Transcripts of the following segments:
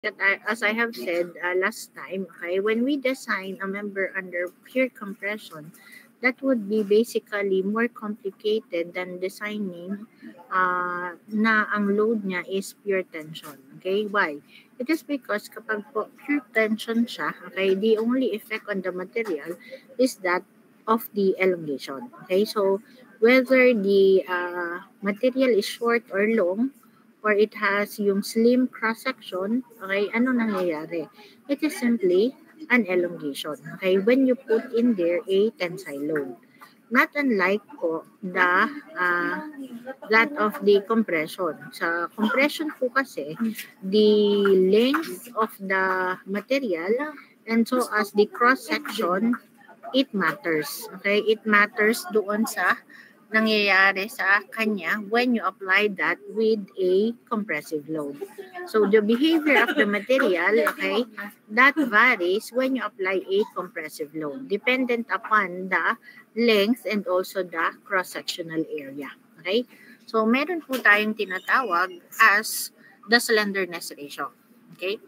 that as I have said last time, okay, when we design a member under pure compression, that would be basically more complicated than designing na ang load niya is pure tension. Okay, why? It is because kapag po pure tension siya, okay, the only effect on the material is that of the elongation. Okay, so whether the material is short or long, or it has yung slim cross-section, okay, ano nangyayari? It is simply an elongation. Okay, when you put in there a tensile load. Not unlike po that of the compression. Sa compression po kasi, the length of the material and so as the cross-section, it matters. Okay, it matters doon sa nangyayari sa kanya when you apply that with a compressive load. So the behavior of the material, okay, that varies when you apply a compressive load, dependent upon the length and also the cross-sectional area. Okay? So meron po tayong tinatawag as the slenderness ratio. Okay?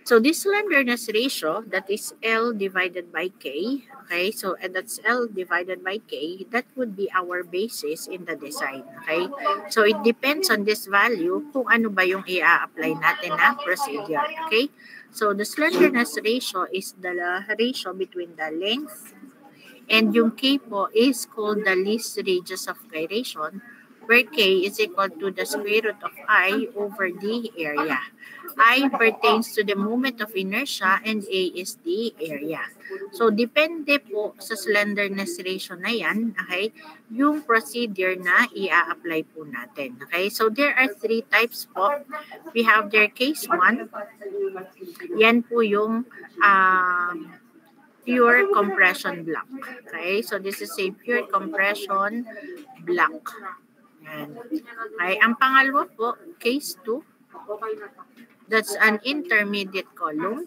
So this slenderness ratio, that is L divided by K, okay, so and that's L divided by K, that would be our basis in the design, okay? So it depends on this value kung ano ba yung i-apply natin na procedure, okay? So the slenderness ratio is the ratio between the length and yung K po is called the least radius of gyration, where K is equal to the square root of I over the area. I pertains to the moment of inertia and A is the area. So, depende po sa slenderness ratio na yan, okay, yung procedure na i-apply po natin. Okay, so there are three types po. We have their case 1. Yan po yung pure compression block. Okay, so this is a pure compression block. Yan. Okay, ang pangalawa po, case 2. That's an intermediate column.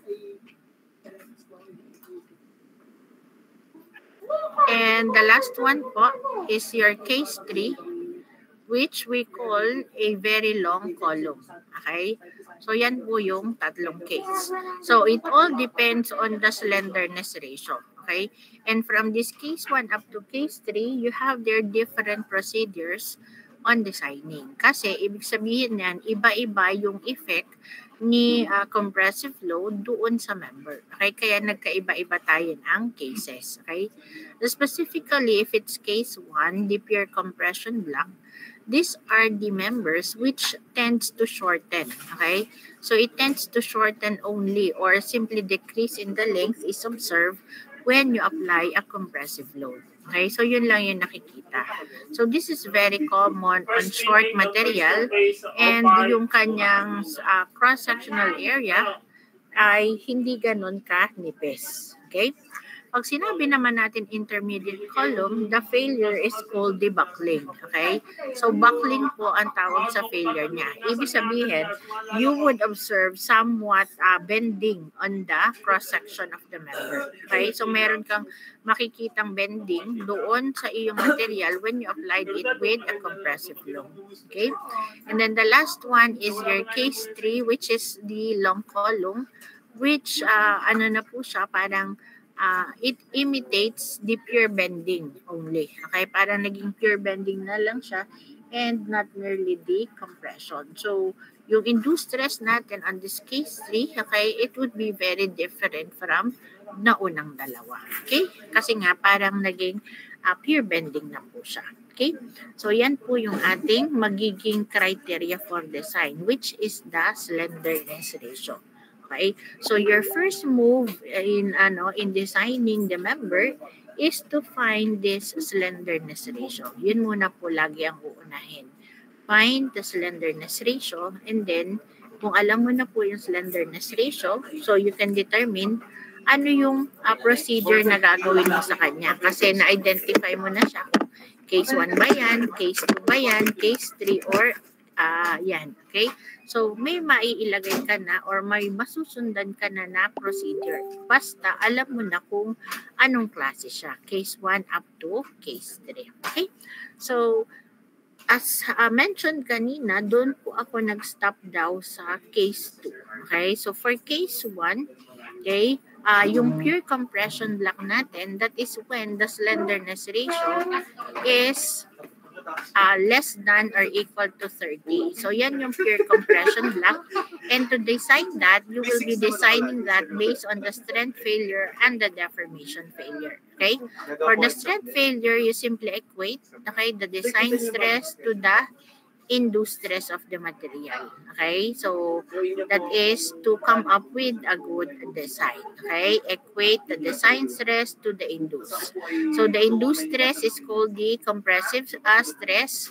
And the last one po is your case 3, which we call a very long column. Okay? So, yan po yung tatlong case. So, it all depends on the slenderness ratio. Okay? And from this case 1 up to case 3, you have their different procedures on designing. Kasi, ibig sabihin yan, iba-iba yung effect ni compressive load doon sa member. Okay? Kaya nagkaiba-iba tayo ng cases. Okay? Specifically, if it's case 1, the pure compression block, these are the members which tends to shorten. Okay? So it tends to shorten only or simply decrease in the length is observed when you apply a compressive load. Okay, so yun lang yung nakikita. So this is very common on short material and yung kanyang cross-sectional area ay hindi ganun ka-nipis. Okay? Pag sinabi naman natin intermediate column, the failure is called debuckling. Okay? So, buckling po ang tawag sa failure niya. Ibig sabihin, you would observe somewhat bending on the cross-section of the member. Okay? So, meron kang makikitang bending doon sa iyong material when you applied it with a compressive load. Okay? And then the last one is your case 3, which is the long column, which ano na po siya, parang it imitates the pure bending only. Okay, parang naging pure bending na lang siya and not merely the compression. So, yung induced stress natin on this case 3, okay, it would be very different from naunang dalawa. Okay? Kasi nga parang naging pure bending na po siya. Okay? So, yan po yung ating magiging criteria for design, which is the slenderness ratio. Okay? So your first move in designing the member is to find this slenderness ratio. Yun muna po lagi ang uunahin. Find the slenderness ratio and then kung alam mo na po yung slenderness ratio, so you can determine ano yung procedure na gagawin mo sa kanya. Kasi na-identify mo na siya kung case 1 ba yan, case 2 ba yan, case 3 or yan. Okay? So, may maiilagay ka na or may masusundan ka na procedure. Basta, alam mo na kung anong klase siya. Case 1 up to case 3. Okay? So, as mentioned kanina, doon po ako nag-stop daw sa case 2. Okay? So for case 1, okay, yung pure compression block natin, that is when the slenderness ratio is less than or equal to 30. So yan yung pure compression block. And to design that, you will be designing that based on the strength failure and the deformation failure. Okay? For the strength failure, you simply equate, okay, the design stress to the induced stress of the material. Okay, so that is to come up with a good design. Okay, equate the design stress to the induced. So the induced stress is called the compressive stress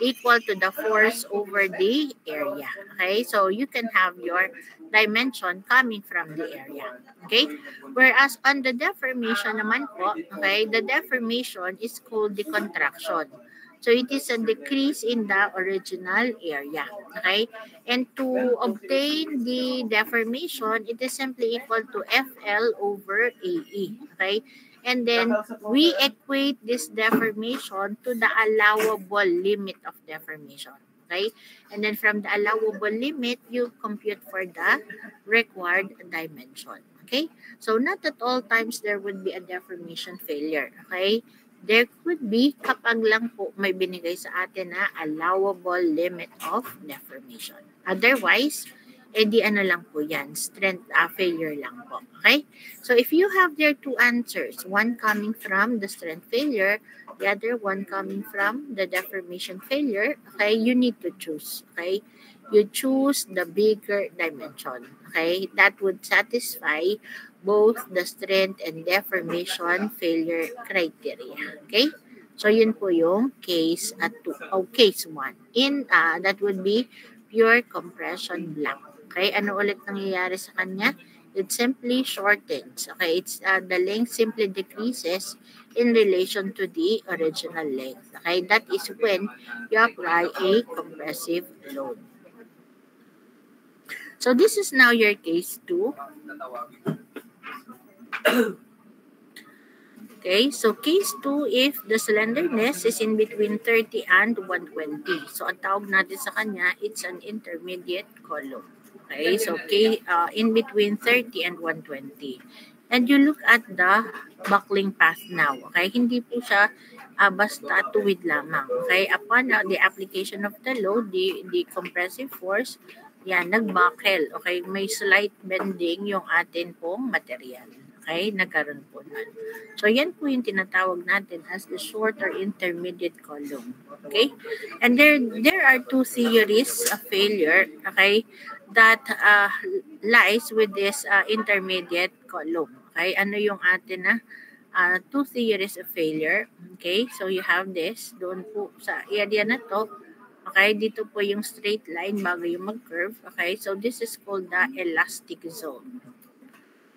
equal to the force over the area. Okay, so you can have your dimension coming from the area. Okay, whereas on the deformation naman po, okay, the deformation is called the contraction. So it is a decrease in the original area. Okay? And to obtain the deformation, it is simply equal to FL over AE. Okay? And then we equate this deformation to the allowable limit of deformation. Okay? And then from the allowable limit, you compute for the required dimension. Okay? So not at all times there would be a deformation failure. Okay? There could be kapag lang po may binigay sa atin na allowable limit of deformation. Otherwise, edi ano lang po yan, strength failure lang po. Okay? So if you have there two answers, one coming from the strength failure, the other one coming from the deformation failure, okay, you need to choose. Okay? You choose the bigger dimension. Okay? That would satisfy both the strength and deformation failure criteria. Okay? So, yun po yung case 2 o case 1. In, that would be pure compression block. Okay? Ano ulit nangyayari sa kanya? It simply shortens. Okay? It's, the length simply decreases in relation to the original length. Okay? That is when you apply a compressive load. So, this is now your case 2. Okay, so case 2, if the slenderness is in between 30 and 120. So, ang tawag natin sa kanya, it's an intermediate column. Okay, so in between 30 and 120. And you look at the buckling path now. Okay, hindi po siya basta tuwid lamang. Okay, upon the application of the load, the compressive force, yan, nag-buckle. Okay, may slight bending yung atin pong material. Okay, nagkaroon po nun. So, yan po yung tinatawag natin as the short or intermediate column. Okay? And there are two theories of failure, okay, that lies with this intermediate column. Okay? Ano yung atin na two theories of failure. Okay? So, you have this. Doon po sa area na to. Okay? Dito po yung straight line bago yung mag-curve. Okay? So, this is called the elastic zone.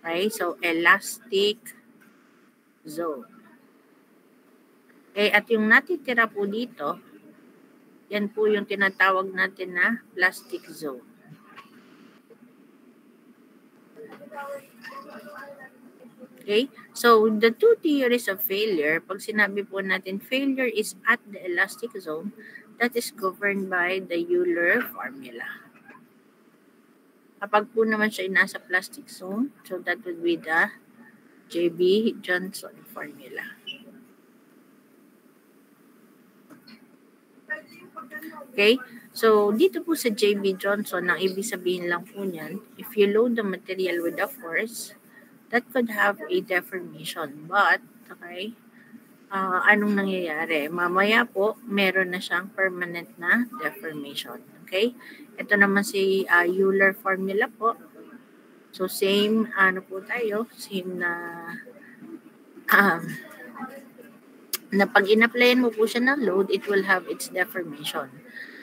Okay, so elastic zone. Okay, at yung natitira po dito, yan po yung tinatawag natin na plastic zone. Okay, so the two theories of failure, pag sinabi po natin failure is at the elastic zone, that is governed by the Euler formula. Kapag po naman siya nasa plastic zone, so that would be the J.B. Johnson formula. Okay? So, dito po sa J.B. Johnson, ang ibig sabihin lang po niyan, if you load the material with a force, that could have a deformation. But, okay, anong nangyayari? Mamaya po, meron na siyang permanent na deformation. Okay? Ito naman si Euler formula po. So, same, ano po tayo, same na, na pag in-applyan mo po siya ng load, it will have its deformation.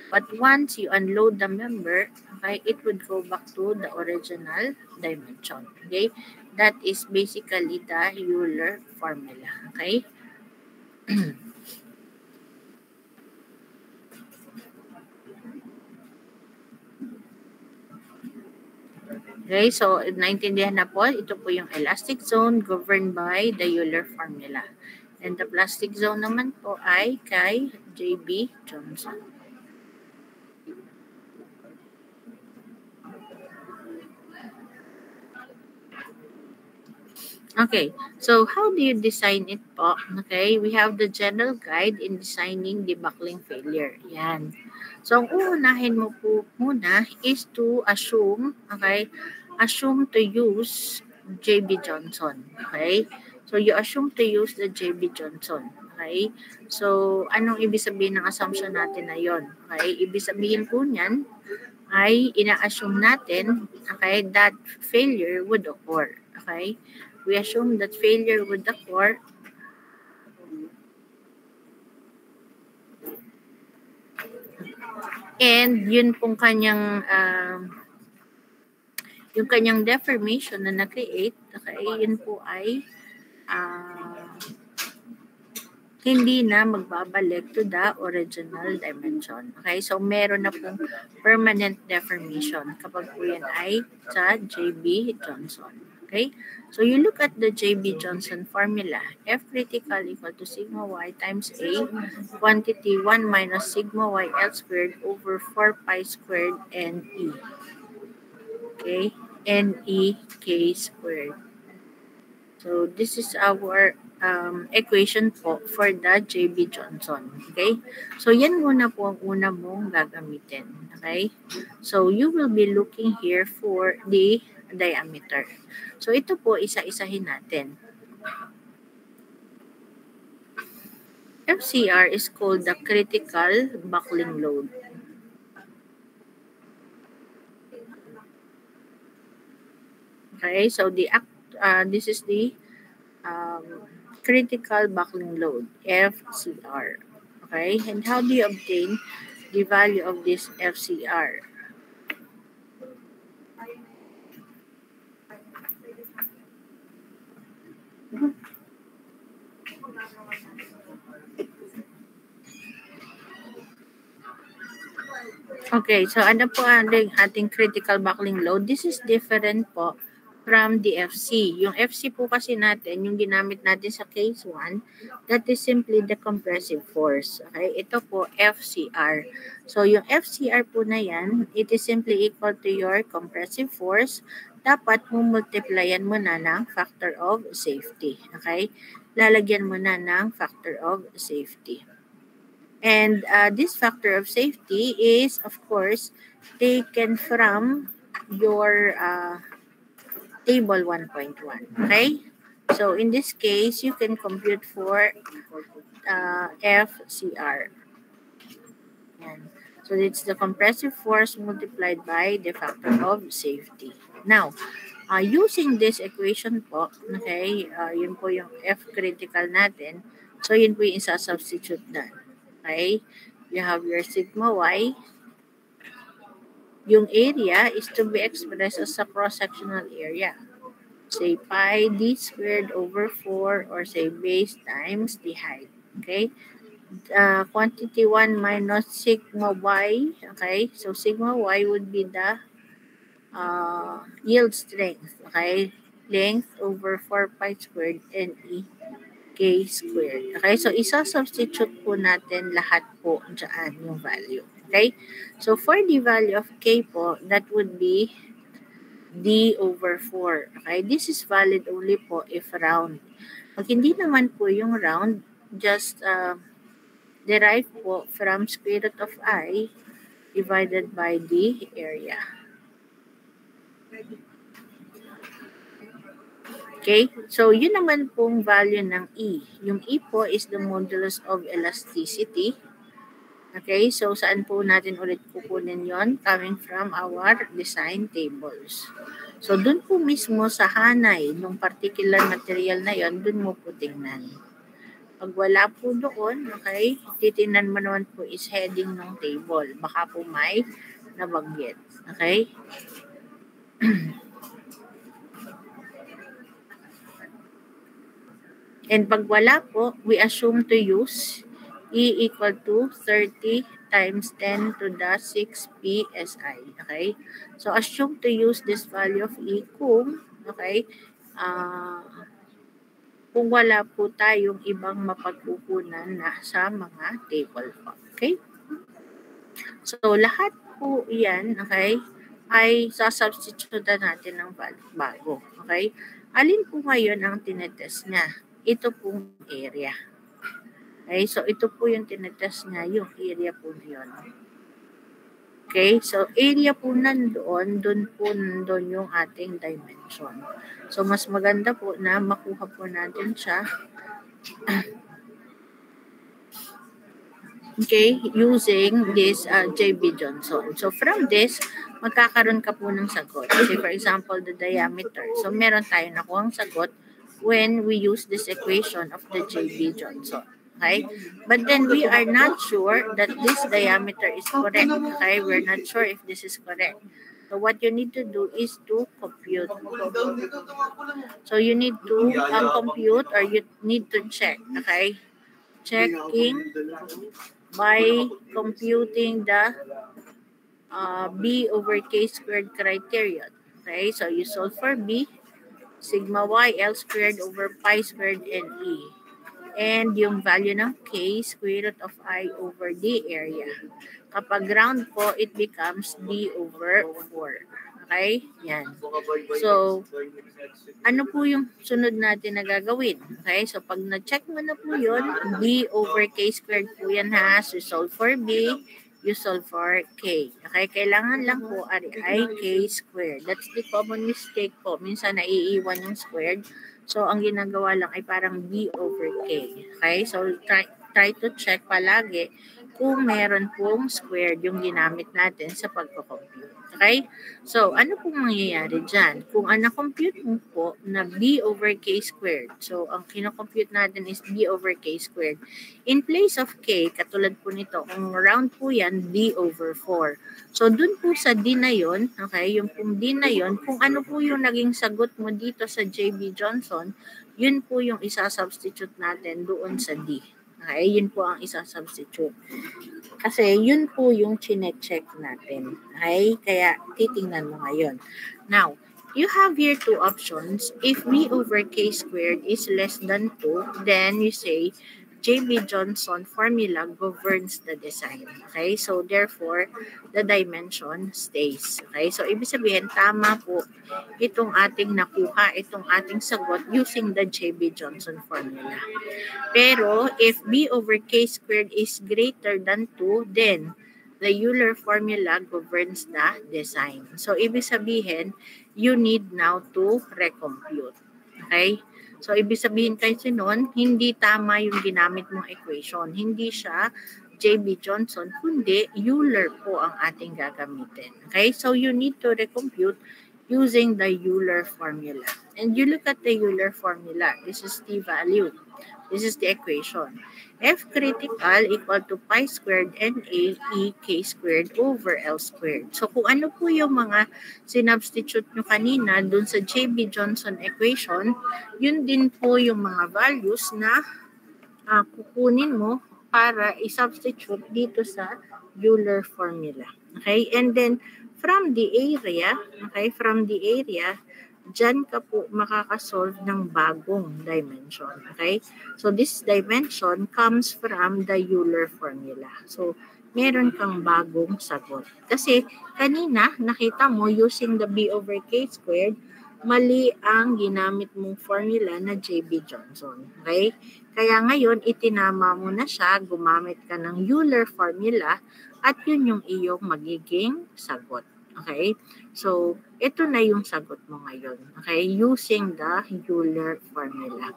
But once you unload the member, okay, it would go back to the original dimension. Okay? That is basically the Euler formula. Okay? Okay, so naintindihan na po, ito po yung elastic zone governed by the Euler formula. And the plastic zone naman po ay kay JB Johnson. Okay, so how do you design it po? Okay, we have the general guide in designing the buckling failure. Yan. So, ang uunahin mo po muna is to assume, okay, assume to use JB Johnson. Okay, so you assume to use the JB Johnson. Okay, so anong ibig sabihin ng assumption natin na yon? Okay, ibig sabihin po niyan ay ina-assume natin, okay, that failure would occur. Okay, we assume that failure would occur and yun pong kanyang yung kanyang deformation na na-create, okay, yun po ay hindi na magbabalik to the original dimension. Okay, so meron na pong permanent deformation kapag po yan ay sa JB Johnson. Okay, so you look at the JB Johnson formula. F critical equal to sigma y times A quantity 1 minus sigma y L squared over 4 pi squared NE. Okay, NE K squared. So this is our equation po for the JB Johnson. Okay? So yan muna po ang una mong gagamitin. Okay? So you will be looking here for the diameter. So ito po isa-isahin natin. FCR is called the critical buckling load. Okay, so this is the critical buckling load, FCR. Okay, and how do you obtain the value of this FCR? Okay, so ano po ang ating critical buckling load? This is different po from the FC. Yung FC po kasi natin, yung ginamit natin sa case 1, that is simply the compressive force. Okay, ito po FCR. So yung FCR po na yan, it is simply equal to your compressive force. Dapat multiplyan mo na ng factor of safety. Okay, lalagyan mo na ng factor of safety. And this factor of safety is, of course, taken from your table 1.1. Okay? So, in this case, you can compute for FCR. Yan. So, it's the compressive force multiplied by the factor of safety. Now, using this equation po, okay, yun po yung F critical natin. So, yun po yung isa-substitute na. Okay? You have your sigma y. Yung area is to be expressed as a cross-sectional area. Say pi d squared over 4 or say base times the height. Okay? Quantity 1 minus sigma y. Okay? So sigma y would be the yield strength. Okay? Length over 4 pi squared NE K squared. Okay, so isa-substitute po natin lahat po dyan yung value. Okay, so for the value of K po, that would be D over 4. Okay, this is valid only po if round. Pag hindi naman po yung round, just derive po from square root of I divided by the area. Okay, so yun naman pong value ng E. Yung E po is the modulus of elasticity. Okay, so saan po natin ulit kukunin yon? Coming from our design tables. So dun po mismo sa hanay ng particular material na yon, dun mo po tingnan. Pag wala po doon, okay, titingnan mo naman po is heading ng table. Baka po may nabanggit. Okay? And pag wala po, we assume to use E equal to 30 times 10 to the 6 PSI. Okay? So, assume to use this value of E kung, okay, kung wala po tayong ibang mapagkukunan na sa mga table po. Okay? So, lahat po yan, okay, ay sasubstitute natin ng bago. Okay? Alin po ngayon ang tinetest niya? Ito pong area. Okay? So, ito po yung tinetest niya, yung area po yun. Okay? So, area po nandoon, doon yung ating dimension. So, mas maganda po na makuha po natin siya okay, using this J.B. Johnson. So, from this, magkakaroon ka po ng sagot. Say, for example, the diameter. So, meron tayo nakuhang sagot when we use this equation of the J.B. Johnson. Okay? But then we are not sure that this diameter is correct. Okay? We're not sure if this is correct. So what you need to do is to compute. So you need to compute or you need to check. Okay? Checking by computing the B over K squared criterion. Okay? So you solve for B, sigma y L squared over pi squared and E. And yung value ng K, square root of I over D area. Kapag round po, it becomes D over 4. Okay? Yan. So, ano po yung sunod natin na gagawin? Okay? So, pag na-check mo na po yun, D over K squared po yan ha. So, solve for B, you solve for K. Okay? Kailangan lang po ay K squared. That's the common mistake po. Minsan naiiwan yung squared. So, ang ginagawa lang ay parang B over K. Okay? So, try to check palagi kung meron pong squared yung ginamit natin sa pagko-compute. Okay? So, ano pong mangyayari dyan? Kung ang na-compute mo po na B over K squared, so, ang kino-compute natin is B over K squared. In place of K, katulad po nito, kung round po yan, D over 4. So, dun po sa D na yun, okay, yung pong D na yun, kung ano po yung naging sagot mo dito sa J.B. Johnson, yun po yung isa-substitute natin doon sa D. Okay, yun po ang isa-substitute. Kasi yun po yung chinecheck natin. Okay, kaya titingnan mo ngayon. Now, you have here two options. If B over K squared is less than 2, then you say, J.B. Johnson formula governs the design. Okay? So, therefore, the dimension stays. Okay? So, ibig sabihin, tama po itong ating nakuha, itong ating sagot using the J.B. Johnson formula. Pero, if B over K squared is greater than 2, then the Euler formula governs the design. So, ibig sabihin, you need now to recompute. Okay? So, ibig sabihin kasi nun, hindi tama yung ginamit mong equation. Hindi siya J.B. Johnson, kundi Euler po ang ating gagamitin. Okay? So, you need to recompute using the Euler formula. And you look at the Euler formula. This is the value. This is the equation. F critical equal to pi squared NA E K squared over L squared. So kung ano po yung mga sinubstitute nyo kanina dun sa J.B. Johnson equation, yun din po yung mga values na kukunin mo para i-substitute dito sa Euler formula. Okay? And then from the area, dyan ka po makakasolve ng bagong dimension. Okay? So, this dimension comes from the Euler formula. So, meron kang bagong sagot. Kasi, kanina, nakita mo, using the B over K squared, mali ang ginamit mong formula na J.B. Johnson. Okay? Kaya ngayon, itinama mo na siya, gumamit ka ng Euler formula, at yun yung iyong magiging sagot. Okay? So, ito na yung sagot mo ngayon. Okay? Using the Euler formula.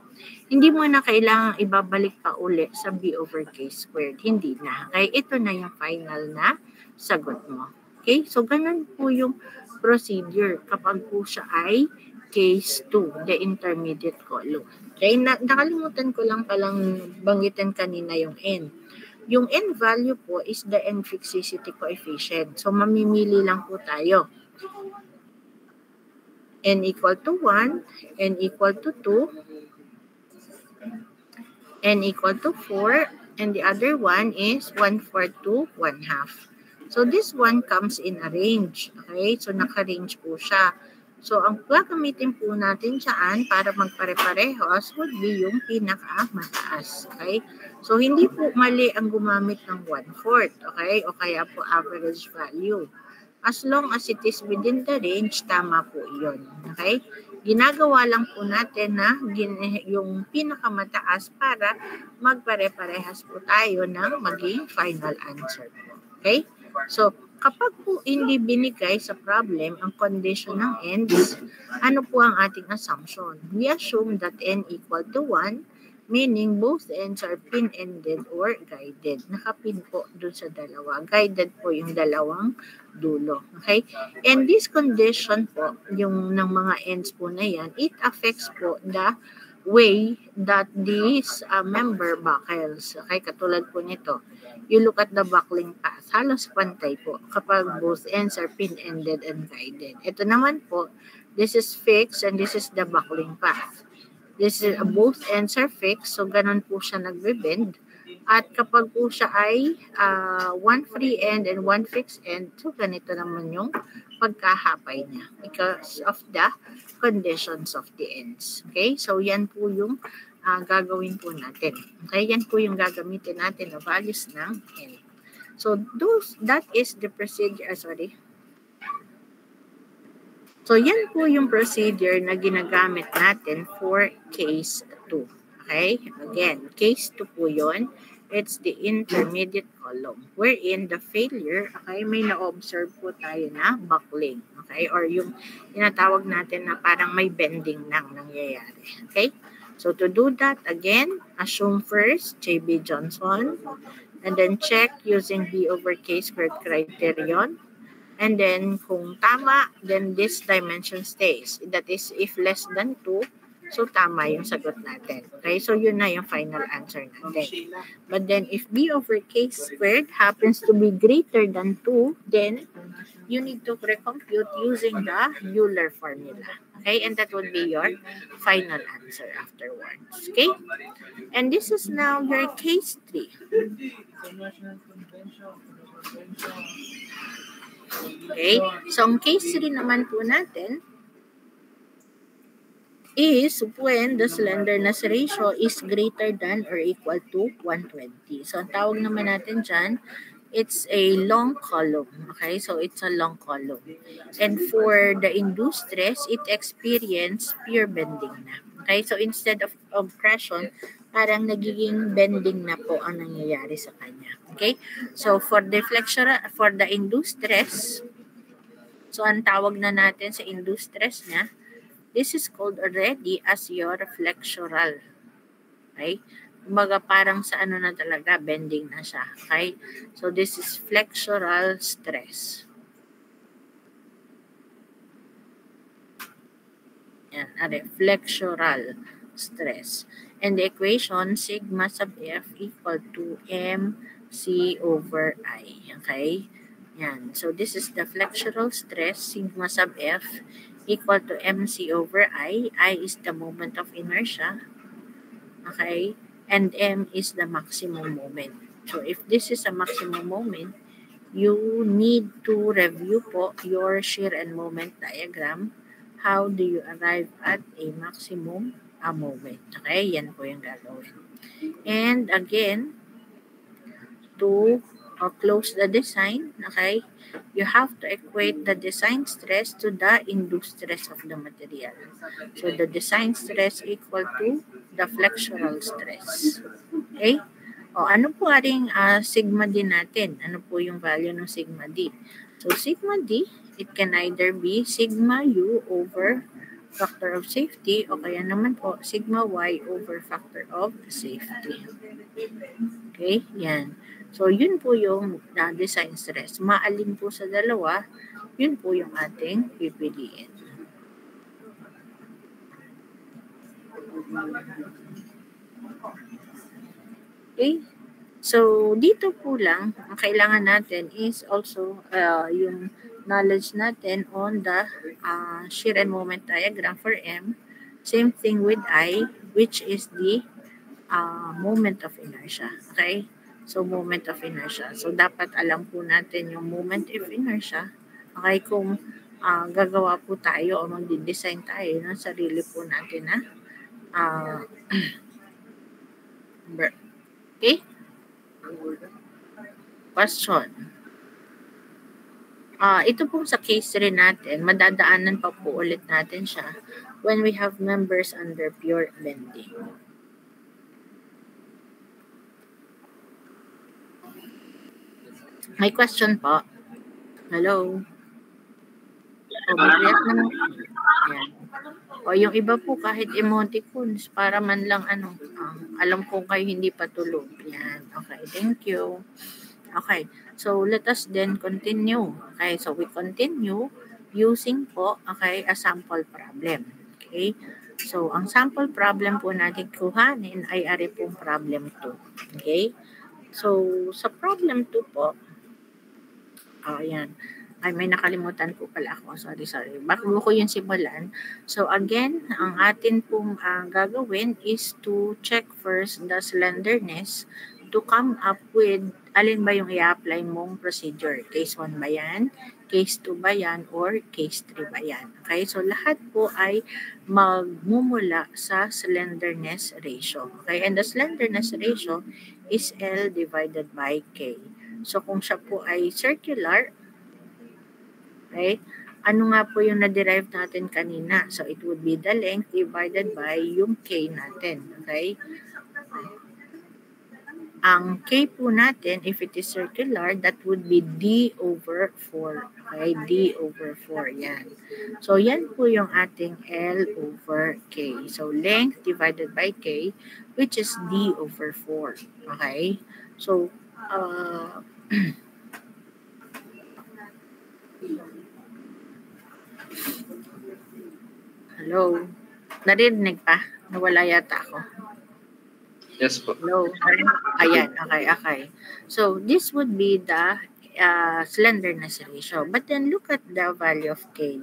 Hindi mo na kailangang ibabalik pa uli sa B over K squared. Hindi na. Okay? Ito na yung final na sagot mo. Okay? So, ganun po yung procedure kapag po siya ay case 2, the intermediate column. Okay? Nakalimutan ko lang palang banggitin kanina yung N. Yung N value po is the N fixicity coefficient. So, mamimili lang po tayo. N equal to 1, N equal to 2, N equal to 4, and the other one is 1/4 to 1/2. So, this one comes in a range. Okay? So, naka-range po siya. So, ang gagamitin po natin dyan para magpare-parehos would be yung pinakamataas. Okay? So, hindi po mali ang gumamit ng 1/4. Okay? O kaya po average value. As long as it is within the range, tama po yun. Okay? Ginagawa lang po natin na yung pinakamataas para magpare-parehas po tayo ng maging final answer po. Okay? So, kapag po hindi binigay sa problem ang condition ng ends, ano po ang ating assumption? We assume that n equal to 1, meaning both ends are pin-ended or guided. Nakapin po dun sa dalawa. Guided po yung dalawang dulo. Okay? And this condition po, yung ng mga ends po na yan, it affects po the way that this member buckles. Okay? Katulad po nito. You look at the buckling path. Halos pantay po kapag both ends are pin-ended and guided. Ito naman po, this is fixed and this is the buckling path. This is, both ends are fixed, so ganun po siya nagbe-bend. At kapag po siya ay one free end and one fixed end, so ganito naman yung pagkahapay niya because of the conditions of the ends. Okay? So yan po yung gagawin po natin. Okay? Yan po yung gagamitin natin na values ng end. So that is the procedure, So, yan po yung procedure na ginagamit natin for case 2. Okay? Again, case 2 po yun. It's the intermediate column wherein the failure, okay, may na-observe po tayo na buckling. Okay? Or yung tinatawag natin na parang may bending nang nangyayari. Okay? So, to do that, again, assume first J.B. Johnson and then check using B over K squared criterion. And then, kung tama, then this dimension stays. That is, if less than 2, so tama yung sagot natin. Okay, so yun na yung final answer natin. But then, if b over k squared happens to be greater than 2, then you need to recompute using the Euler formula. Okay, and that would be your final answer afterwards. Okay, and this is now your case 3. Okay? So, ang case 3 naman po natin is when the slenderness ratio is greater than or equal to 120. So, ang tawag naman natin dyan, it's a long column. Okay? So, it's a long column. And for the induced stress, it experience pure bending na. Okay? So, instead of compression, parang nagiging bending na po ang nangyayari sa kanya. Okay? So, for the induced stress, so, ang tawag na natin sa induced stress niya, this is called already as your flexural. Okay? Kumbaga parang sa ano na talaga, bending na siya. Okay? So, this is flexural stress. Yan, flexural stress. And the equation, sigma sub F equal to mc over I. Okay? Yan. So, this is the flexural stress, sigma sub F equal to mc over I. I is the moment of inertia. Okay? And m is the maximum moment. So, if this is a maximum moment, you need to review po your shear and moment diagram. How do you arrive at a maximum moment? Okay? Yan po yung gagawin. And again, to close the design, okay, you have to equate the design stress to the induced stress of the material. So, the design stress equal to the flexural stress. Okay? O, ano po ating sigma D natin? Ano po yung value ng sigma D? So, sigma D, it can either be sigma U over factor of safety o kaya naman po sigma Y over factor of safety. Okay? Yan. So, yun po yung design stress. Maalin po sa dalawa, yun po yung ating pipiliin. Okay? So, dito po lang, ang kailangan natin is also yung knowledge natin on the shear and moment diagram for M. Same thing with I, which is the moment of inertia. Okay? So, moment of inertia. So, dapat alam po natin yung moment of inertia. Okay, kung gagawa po tayo o magdi-design tayo ng sarili po natin na okay? Question. Ito po sa case rin natin, madadaanan pa po ulit natin siya when we have members under pure lending. May question po. Hello? O, mag-react naman. Ayan. O, yung iba po kahit emoticons para man lang alam ko kayo hindi patulog. Yan. Okay, thank you. Okay, so let us then continue. Okay, so we continue using po, okay, a sample problem. Okay, so ang sample problem po natin kuhanin ay ari pong problem 2. Okay, so sa problem 2 po, ayan, ay may nakalimutan po pala ako. Sorry. Bago ko yung simulan. So again, ang atin pong gagawin is to check first the slenderness to come up with alin ba yung i-apply mong procedure. Case 1 ba yan? Case 2 ba yan? Or case 3 ba yan? Okay, so lahat po ay magmumula sa slenderness ratio. Okay, and the slenderness ratio is L divided by K. So kung siya po ay circular, right, ano nga po yung na-derive natin kanina? So it would be the length divided by yung K natin. Okay, ang K po natin, if it is circular, that would be D over 4. Okay, D over 4. Yan. So, yan po yung ating L over K. So, length divided by K, which is D over 4. Okay? So, hello? Narinig pa? Nawala yata ako. Yes po. Hello. Ayan, okay. So, this would be the slenderness ratio. But then, look at the value of K.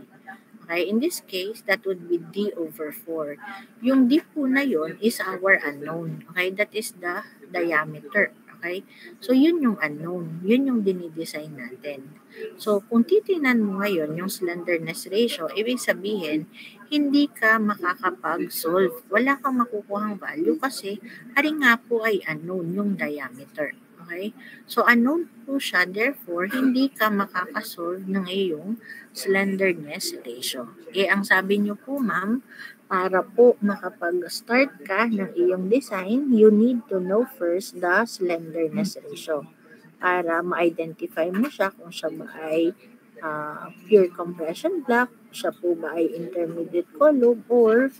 Okay, in this case, that would be D over 4. Yung D po na yun is our unknown. Okay, that is the diameter. Okay, so yun yung unknown. Yun yung dinidesign natin. So, kung titingnan mo ngayon yung slenderness ratio, ibig sabihin, hindi ka makakapag-solve. Wala kang makukuhang value kasi hari nga po ay unknown yung diameter. Okay? So, unknown po siya. Therefore, hindi ka makakasolve ng iyong slenderness ratio. Ang sabi niyo po, ma'am, para po makapag-start ka ng iyong design, you need to know first the slenderness ratio para ma-identify mo siya kung siya ba ay pure compression block, siya po ba ay intermediate column, or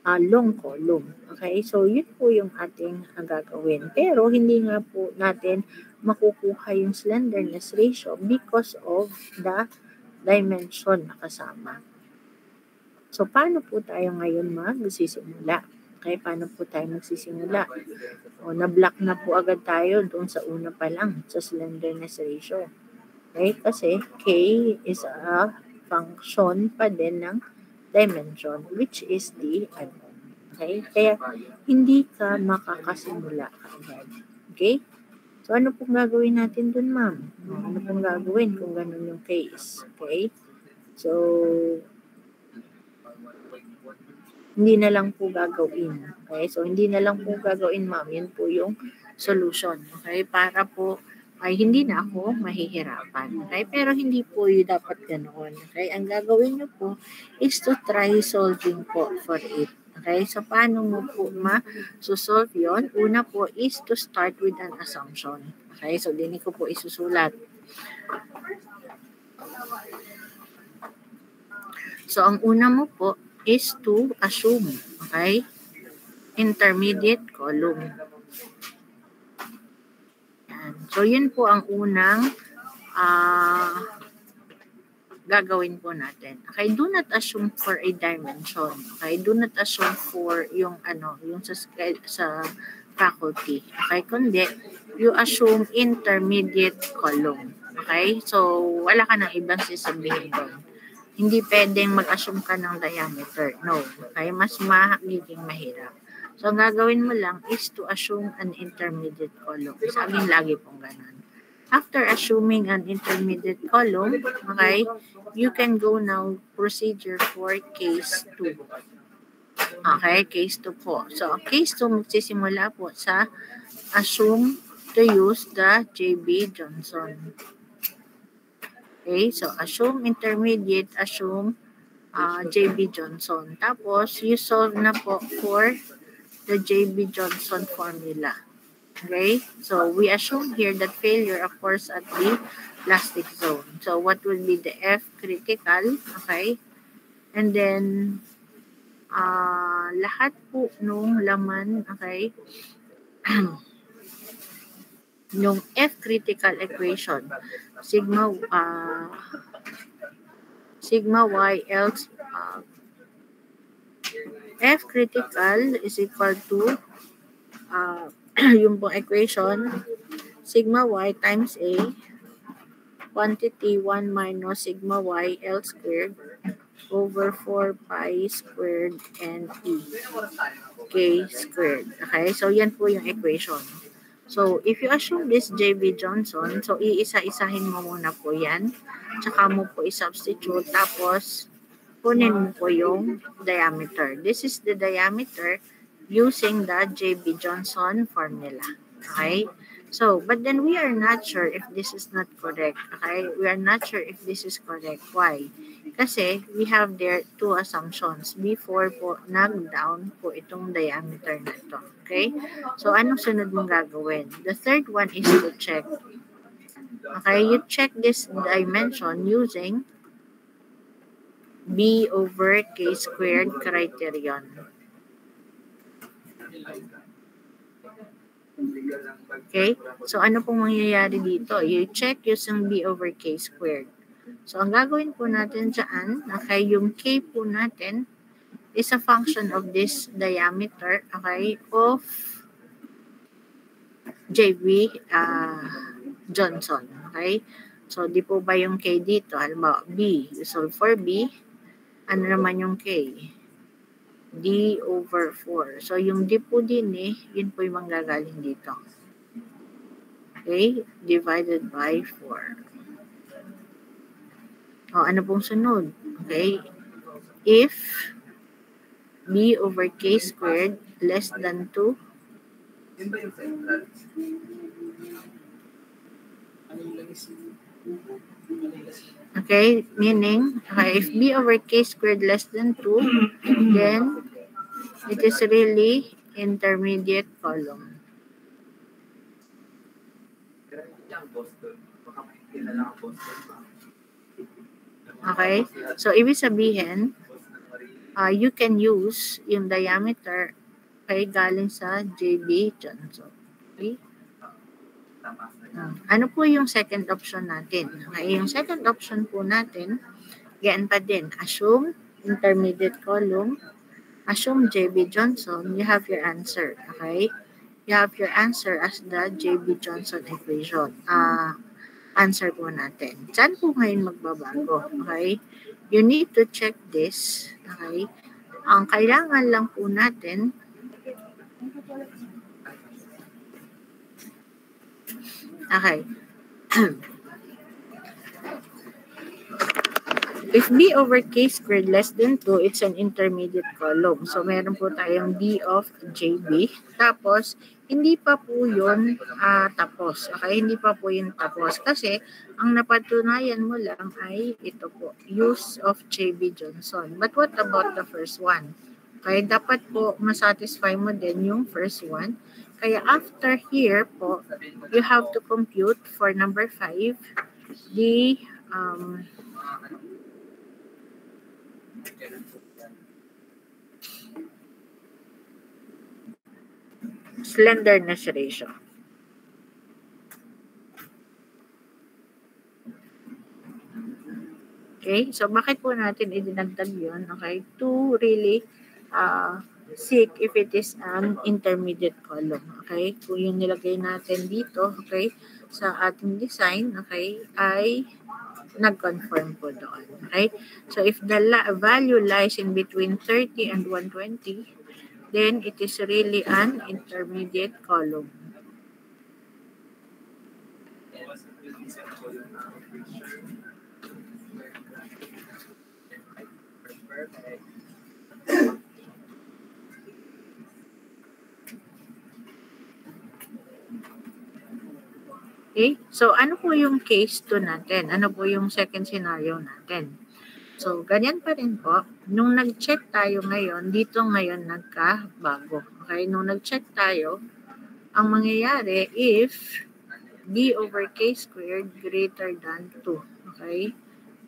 long column. Okay, so yun po yung ating gagawin. Pero hindi nga po natin makukuha yung slenderness ratio because of the dimension na kasama. So, paano po tayo ngayon magsisimula? Okay, paano po tayo magsisimula? O, na-block na po agad tayo doon sa una pa lang, sa slenderness ratio. Okay, kasi K is a function pa din ng dimension, which is the unknown. Okay, kaya hindi ka makakasimula agad. Okay, so ano pong gagawin natin doon, ma'am? Ano pong gagawin kung ganun yung case? Okay, so hindi na lang po gagawin. Okay? So, hindi na lang po gagawin, ma'am. Yun po yung solution. Okay? Para po ay hindi na ako mahihirapan. Okay? Pero hindi po yung dapat ganoon. Okay? Ang gagawin nyo po is to try solving po for it. Okay? So, paano mo po ma-solve yun? Una po is to start with an assumption. Okay? So, din ko po isusulat. So, ang una mo po is to assume, okay, intermediate column. Yan. So, yun po ang unang gagawin po natin. Okay, do not assume for a dimension. Okay, do not assume for yung sa faculty. Okay, kundi you assume intermediate column. Okay, so wala ka nang ibang sasabihin doon. Hindi pwedeng mag-assume ka ng diameter. No. Okay? Mas magiging mahirap. So, ang gagawin mo lang is to assume an intermediate column. Sabihin lagi pong ganun. After assuming an intermediate column, okay, you can go now procedure for case 2. Okay, case 2 po. So, case 2 magsisimula po sa assume to use the J.B. Johnson. Okay, so assume intermediate, assume J.B. Johnson. Tapos, you solve na po for the J.B. Johnson formula. Okay, so we assume here that failure occurs at the plastic zone. So what will be the F critical? Okay, and then lahat po nung laman, okay, nung F critical equation, sigma y else F critical is equal to yung pong equation, sigma y times A, quantity 1 minus sigma y L squared over 4 pi squared and E K squared. Okay, so yan po yung equation. So, if you assume this J.B. Johnson, so iisa-isahin mo muna po yan. Tsaka mo po i-substitute. Tapos, kunin mo po yung diameter. This is the diameter using the J.B. Johnson formula. Okay? So, but then we are not sure if this is not correct. Okay? We are not sure if this is correct. Why? Kasi we have there two assumptions before po nag-down po itong diameter na ito. Okay? So, anong sunod mong gagawin? The third one is to check. Okay? You check this dimension using B over K squared criterion. Okay? So, ano pong mangyayari dito? You check using B over K squared. So, ang gagawin po natin dyan, okay, yung K po natin is a function of this diameter, okay, of J.B. Johnson. Okay? So, di po ba yung K dito? Halimbawa, B. So, for B, ano naman yung K? D over 4. So, yung D po din yun po yung manggagaling dito. Okay? Divided by 4. O, ano pong sunod? Okay? If B over K squared less than 2, okay, meaning, okay, if B over K squared less than 2, then it is really intermediate column. Okay, so ibig sabihin, you can use yung diameter kay galing sa J.B. Johnson. Okay? Ano po yung second option natin? Okay, yung second option po natin, yan pa din, assume intermediate column, assume J.B. Johnson, you have your answer. Okay? You have your answer as the J.B. Johnson equation. Answer po natin. Saan po ngayon magbabago? Okay? You need to check this. Okay? Ang kailangan lang po natin, okay. If B over K squared less than 2, it's an intermediate column. So, meron po tayong B of JB. Tapos, hindi pa po yun tapos. Okay? Hindi pa po yun tapos. Kasi, ang napatunayan mo lang ay ito po, use of JB Johnson. But what about the first one? Okay? Dapat po masatisfy mo din yung first one. Kaya after here po, you have to compute for number 5, the slenderness ratio. Okay, so bakit po natin idinagdag yun? Okay, to really seek if it is an intermediate column. Okay, kung yung nilagay natin dito, okay, sa ating design, okay, ay nag-confirm po doon. Okay, so if the value lies in between 30 and 120, then it is really an intermediate column. Okay? So, ano po yung case 2 natin? Ano po yung second scenario natin? So, ganyan pa rin po. Nung nag-check tayo ngayon, dito ngayon nagkabago. Okay? Nung nag-check tayo, ang mangyayari if b over k squared greater than 2. Okay?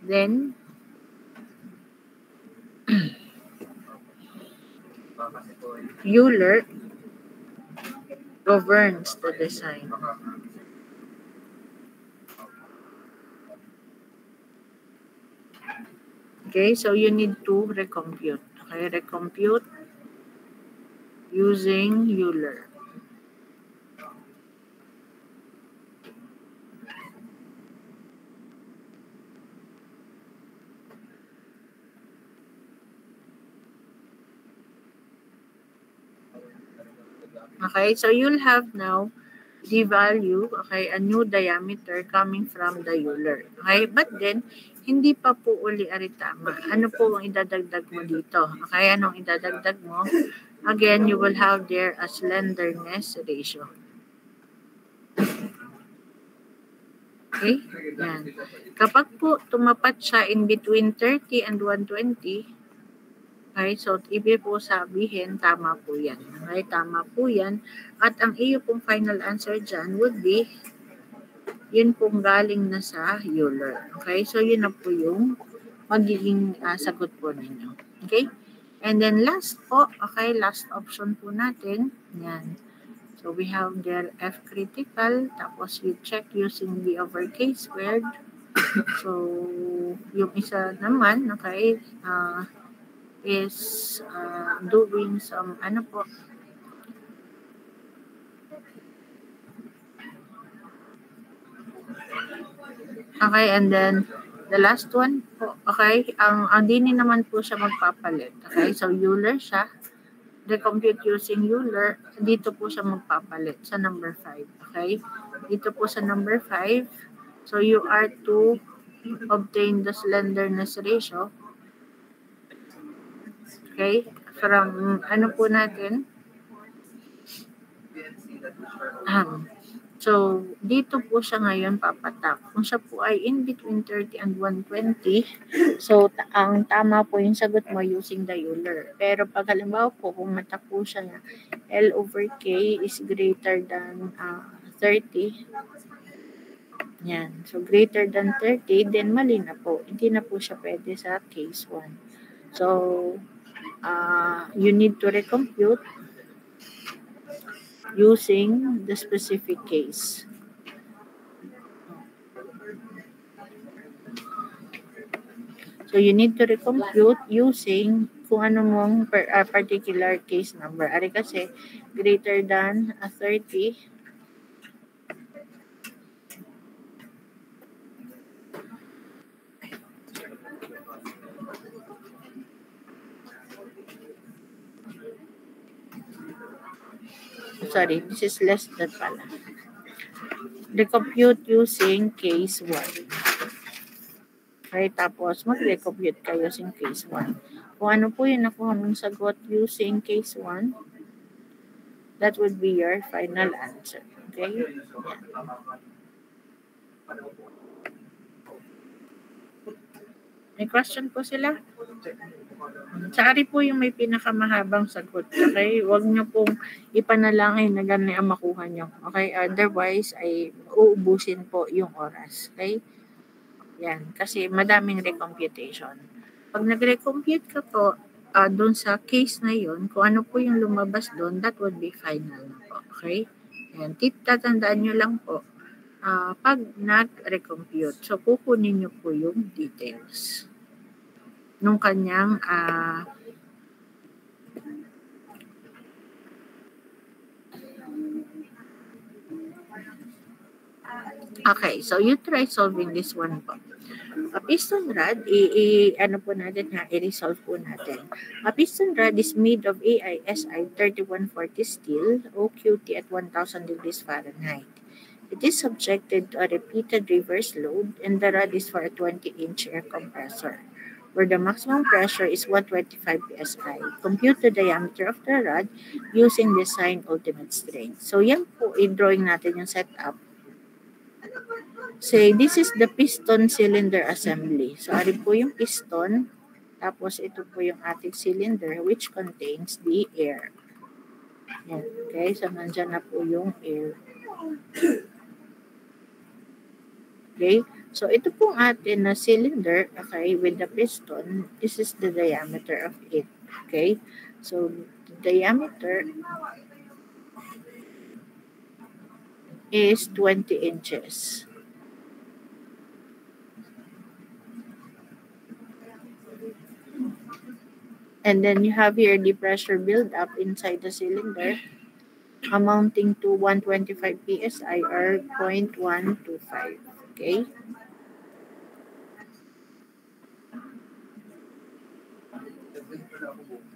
Then, Euler governs the design. Okay, so you need to recompute. Okay, recompute using Euler. Okay, so you'll have now the value, okay, a new diameter coming from the Euler. Okay, but then, hindi pa po uli aritama. Ano po ang idadagdag mo dito? Okay, anong idadagdag mo? Again, you will have there a slenderness ratio. Okay, yan. Kapag po tumapat siya in between 30 and 120, okay, so ibig po sabihin, tama po yan. Okay, tama po yan. At ang iyo pong final answer dyan would be, yun pong galing na sa Euler. Okay, so yun na po yung magiging sagot po ninyo. Okay, and then last po, okay, last option po natin, yan. So we have there F critical, tapos you check using B over K squared. So yung isa naman, okay, is doing some ano po, okay, and then the last one po, okay, ang dini naman po siya magpapalit. Okay, so Euler siya, recompute using Euler, dito po siya magpapalit sa number 5. Okay, dito po sa number 5, so you are to obtain the slenderness ratio. Okay, from ano po natin, so dito po siya ngayon papatak. Kung siya po ay in between 30 and 120, so ang tama po yung sagot mo using the Euler. Pero pag halimbawa po, kung matak po siya na L over K is greater than 30, yan. So greater than 30, then mali na po. Hindi na po siya pwede sa case 1. So, you need to recompute using the specific case. So you need to recompute using kung ano mong particular case number. Ari kasi greater than 30, sorry, this is less than pala. Recompute using case 1. Okay, tapos mag-recompute kayo using case 1. Kung ano po yung nakuha mong sagot using case 1, that would be your final answer. Okay? Yan. May question po sila? Sorry po yung may pinakamahabang sagot. Okay? Huwag nyo pong ipanalangin na ganun ang makuha nyo. Okay? Otherwise, ay uubusin po yung oras. Okay? Yan. Kasi madaming recomputation. Pag nag-recompute ka po, doon sa case na yun, kung ano po yung lumabas doon, that would be final na po. Okay? Yan. Tatandaan nyo lang po, pag nag-recompute, so kukunin nyo po yung details nung kanyang okay, so you try solving this one po. A piston rod, ano po natin ha, i-resolve po natin. A piston rod is made of AISI 3140 steel, OQT at 1000 degrees Fahrenheit. It is subjected to a repeated reverse load and the rod is for a 20-inch air compressor. where the maximum pressure is 125 psi. Compute the diameter of the rod using design ultimate strength. So yan po, i-drawing natin yung setup. Say, this is the piston cylinder assembly. So, ari po yung piston. Tapos, ito po yung ating cylinder which contains the air. Yan. Okay, so nandyan na po yung air. Okay, so ito pong atin na cylinder, okay, with the piston, this is the diameter of it. Okay, so the diameter is 20 inches. And then you have here the pressure buildup inside the cylinder amounting to 125 psi or 0.125. Okay?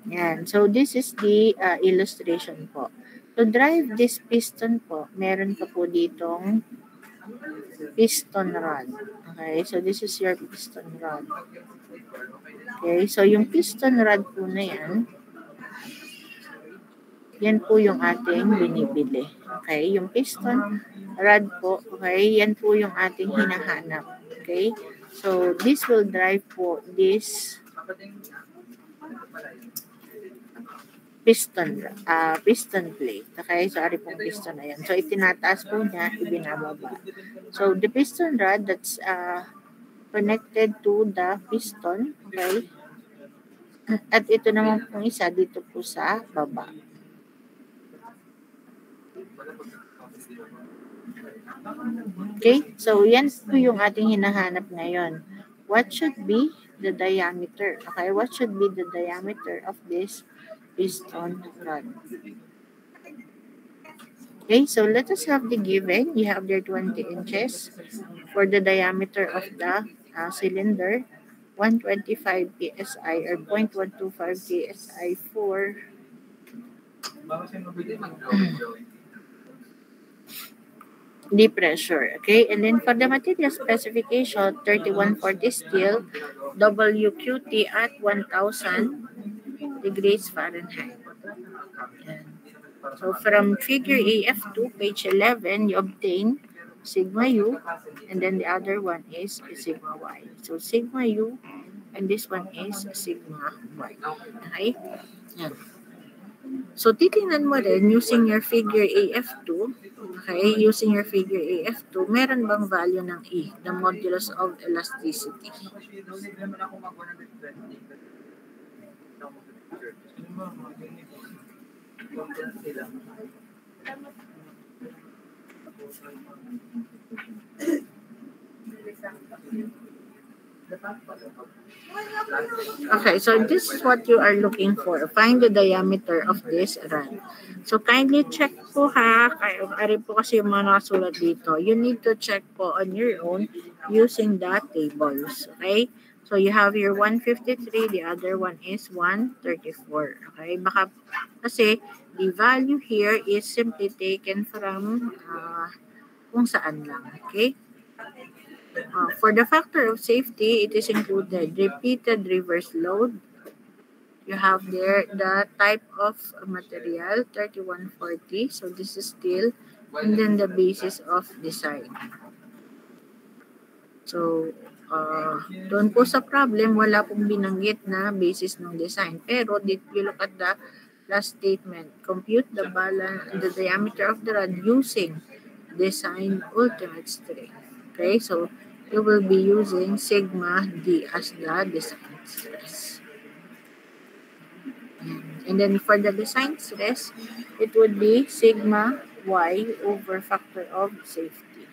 Yan. So this is the illustration po. To drive this piston po, meron pa po ditong piston rod. Okay? So this is your piston rod. Okay? So yung piston rod po na yan po yung ating binibili. Okay? Yung piston rod po, okay? Yan po yung ating hinahanap. Okay? So, this will drive po this piston plate. Okay? So, ari pong piston na yan. So, itinataas po niya, ibinababa. So, the piston rod that's connected to the piston. Okay? At ito naman pong isa dito po sa baba. Okay, so yan po yung ating hinahanap ngayon. What should be the diameter? Okay, what should be the diameter of this piston rod? Okay, so let us have the given. You have there 20 inches for the diameter of the cylinder, 125 psi or 0.125 psi for the pressure. Okay, and then for the material specification, 3140 steel, WQT at 1000 degrees Fahrenheit. And so from figure AF2, page 11, you obtain sigma U, and then the other one is sigma Y. So sigma U, and this one is sigma Y. Okay? Yan. So, titingnan mo rin using your figure AF2, okay, using your figure AF2, meron bang value ng E, the modulus of elasticity? Okay, so this is what you are looking for. Find the diameter of this rod. So kindly check po ha. Ari po kasi yung mga nakasulat dito. You need to check po on your own using the tables. Okay? So you have your 153, the other one is 134. Okay? Baka kasi the value here is simply taken from kung saan lang. Okay? For the factor of safety, it is included repeated reverse load. You have there the type of material, 3140. So this is steel. And then the basis of design. So, doon po sa problem, wala pong binanggit na basis ng design. Pero, if you look at the last statement, compute the diameter of the rod using design ultimate strength. Okay, so you will be using sigma D as the design stress. And then for the design stress, it would be sigma Y over factor of safety.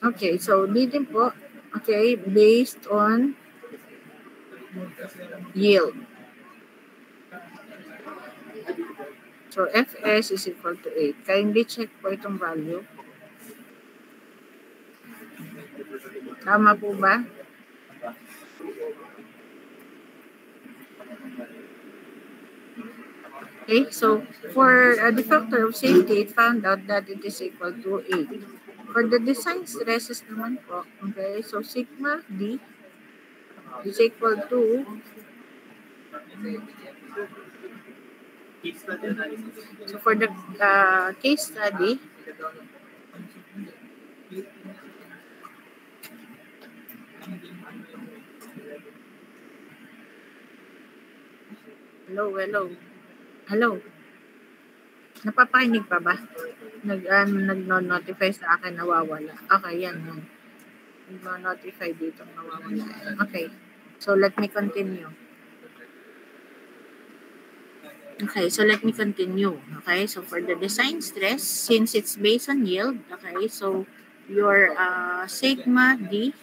Okay, so dito po, okay, based on yield. So, Fs is equal to 8. Kindly check po itong value. Tama po ba? Okay, so for the factor of safety, it found out that it is equal to 8. For the design stresses naman po, okay, so sigma D is equal to, so for the case study, hello, napapakinig pa ba? Nag-notify sa akin nawawala. Okay, yan. Nag-notify dito nawawala. Okay, so let me continue. Okay, so let me continue. Okay, so for the design stress, since it's based on yield, okay, so your sigma D,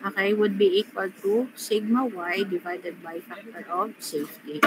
okay, would be equal to sigma Y divided by factor of safety.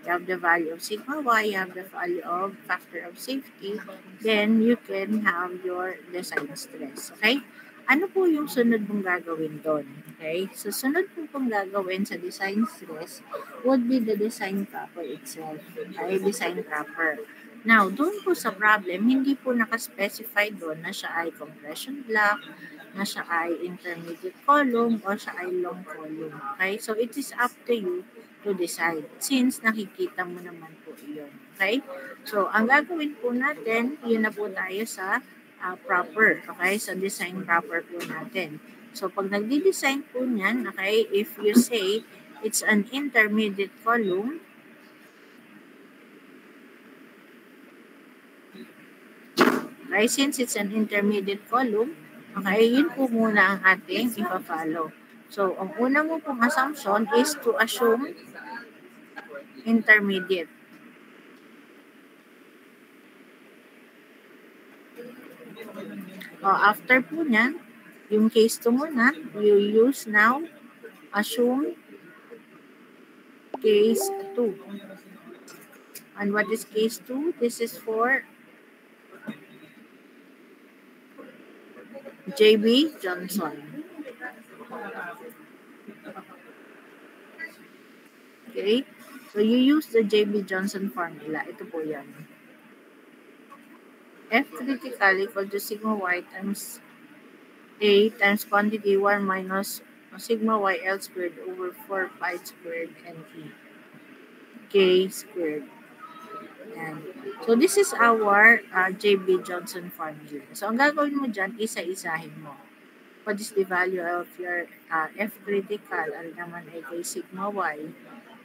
You have the value of sigma Y, you have the value of factor of safety, then you can have your design stress. Okay? Ano po yung sunod mong gagawin doon? Okay? So, sunod po pong gagawin sa design stress would be the design proper itself. Okay? Design proper. Now, doon po sa problem, hindi po nakaspecify doon na siya ay compression block, na siya ay intermediate column, or siya ay long column. Okay? So, it is up to you to decide since nakikita mo naman po iyon. Okay? So, ang gagawin po natin, yun na po tayo sa proper. Okay? So, design proper po natin. So, pag nagdi-design po niyan, okay, if you say it's an intermediate column, okay, since it's an intermediate column, okay, yun po muna ang ating ipa-follow. So, ang una mo pong assumption is to assume intermediate. After po niyan, yung case 2 muna, you use now, assume case 2. And what is case 2? This is for J.B. Johnson. Okay? So, you use the J.B. Johnson formula. Ito po yan. F critical equal to sigma y times A times quantity 1 minus sigma YL squared over 4 pi squared NE K squared. Yan. So, this is our J.B. Johnson formula. So, ang gagawin mo dyan, isa-isahin mo. What is the value of your F critical? Ano naman ay kay sigma Y.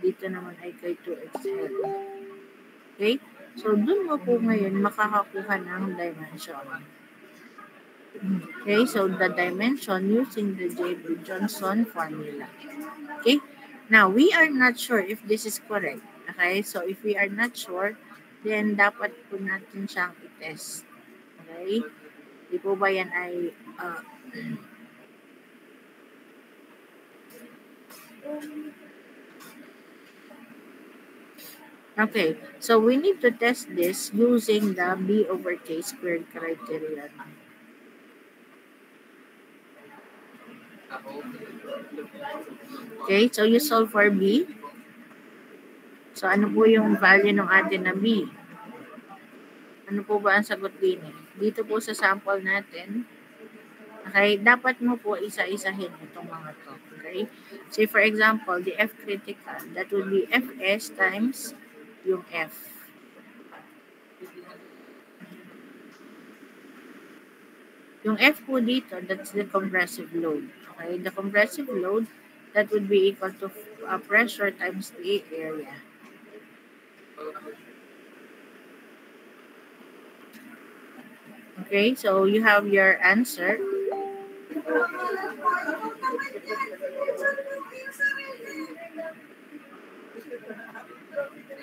Dito naman ay kay 2XL. Okay? So, dun mo po ngayon makakakuha ng dimension. Okay, so the dimension using the J.B. Johnson formula. Okay, now we are not sure if this is correct. Okay, so if we are not sure, then dapat po natin siyang i-test. Okay, di po ba yan ay okay, so we need to test this using the B over K squared criterion. Okay, so you solve for B. So ano po yung value ng atin na B? Ano po ba ang sagot din eh? Dito po sa sample natin, okay, dapat mo po isa-isahin itong mga to. Okay? So for example, the F critical, that would be Fs times yung F. Yung F po dito, that's the compressive load. Okay? The compressive load, that would be equal to pressure times the area. Okay, so you have your answer.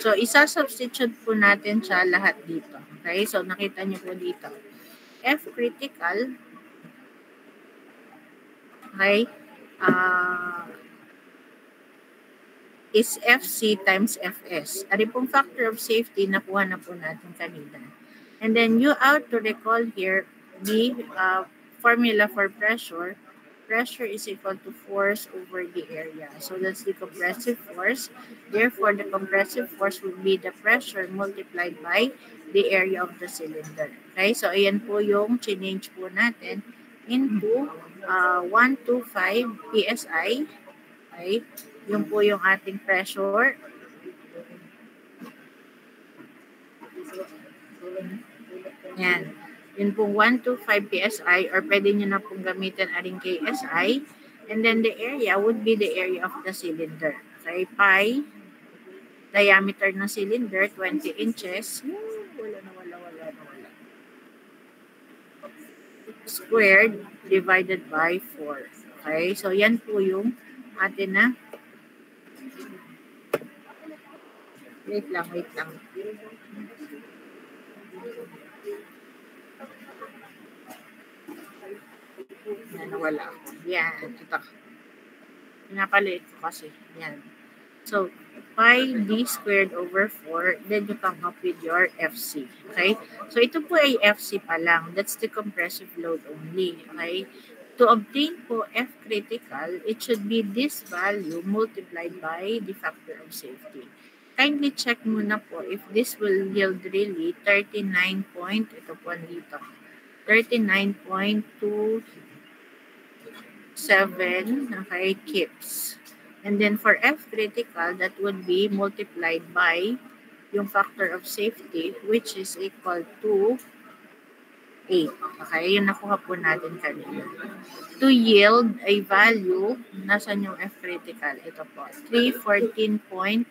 So, isa-substitute po natin siya lahat dito. Okay, so nakita niyo po dito. F critical, okay, is FC times Fs. Ari pong factor of safety, nakuha na po natin kanina. And then you have to recall here the formula for pressure pressure is equal to force over the area. So that's the compressive force. Therefore, the compressive force will be the pressure multiplied by the area of the cylinder. Okay, so ayan po yung change po natin into 125 PSI. Okay, yun po yung ating pressure. Yan. Yun pong 125 PSI or pwede nyo na pong gamitin aring KSI. And then the area would be the area of the cylinder. Okay, pi, diameter ng cylinder, 20 inches. Wala. Squared divided by 4. Okay, so yan po yung atin na. Wait lang. Nawala ako. Yan. Pinapalit ko kasi. Yan. So, pi d squared over 4, then you come up with your FC. Okay? So, ito po ay FC pa lang. That's the compressive load only. Okay? To obtain po F critical, it should be this value multiplied by the factor of safety. Kindly check muna po if this will yield really 39 point, ito po dito, 39.27, okay, kips. And then for F critical, that would be multiplied by yung factor of safety, which is equal to 8. Okay, yun nakuha po natin kanina. To yield a value, nasan yung F critical? Ito po, 314.159.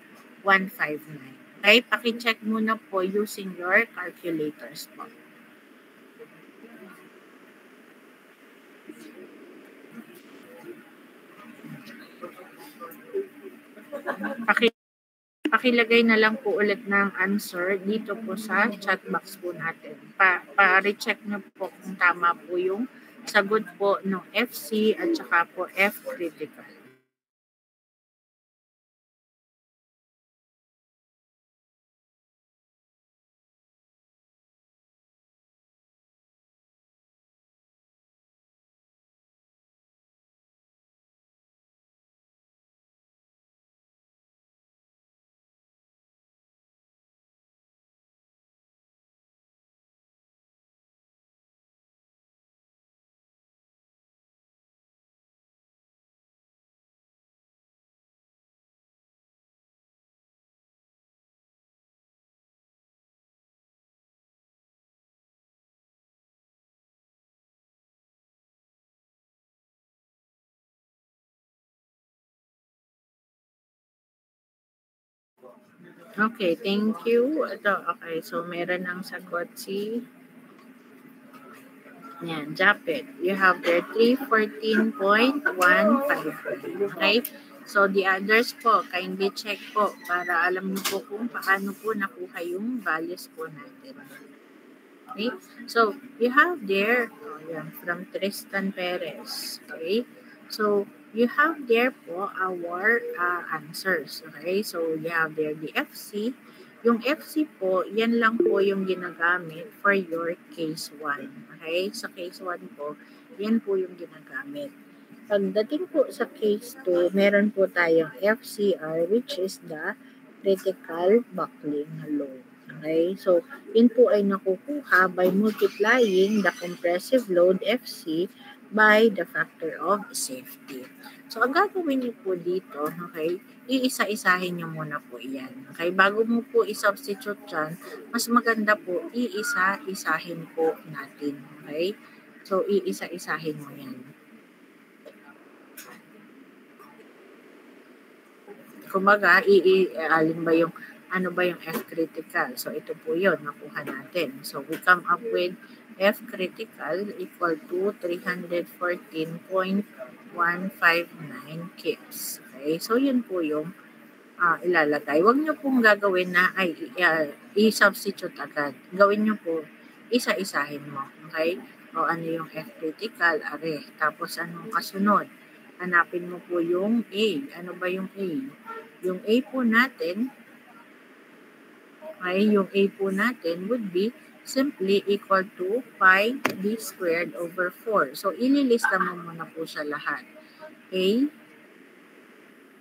Okay, paki-check muna po using your calculators po. Pakilagay na lang po ulit ng answer dito po sa chat box po natin. Pa-recheck nyo po kung tama po yung sagot po ng FC at saka po F critical. Okay, thank you. Okay, so meron ng sagot si yan, Japet. You have there 314.155. Okay? So, the others po, kindly check po para alam niyo po kung paano po nakuha yung values po natin. Okay? So, you have there, from Tristan Perez. Okay? So, you have there po our answers. Okay? So, you have there the FC. Yung FC po, yan lang po yung ginagamit for your case 1. Okay? Sa case 1 po, yan po yung ginagamit. Pagdating po sa case 2, meron po tayong FCR, which is the critical buckling load. Okay? So, yun po ay nakukuha by multiplying the compressive load FC by the factor of safety. So, ang gagawin niyo po dito, okay, iisa-isahin niyo muna po yan. Okay, bago mo po i-substitute dyan, mas maganda po iisa-isahin po natin. Okay, so iisa-isahin mo yan. Kumbaga, alin ba yung ano ba yung F critical? So, ito po yun, nakuha natin. So, we come up with F critical equal to 314.159 kips. Okay, so yun po yung ilalagay. Huwag nyo pong gagawin na i-substitute agad. Gawin nyo po, isa-isahin mo. Okay? O ano yung F critical, are. Tapos anong kasunod? Hanapin mo po yung A. Ano ba yung A? Yung A po natin, okay, yung A po natin would be simply equal to pi d squared over 4. So, ililista mo muna po siya lahat. A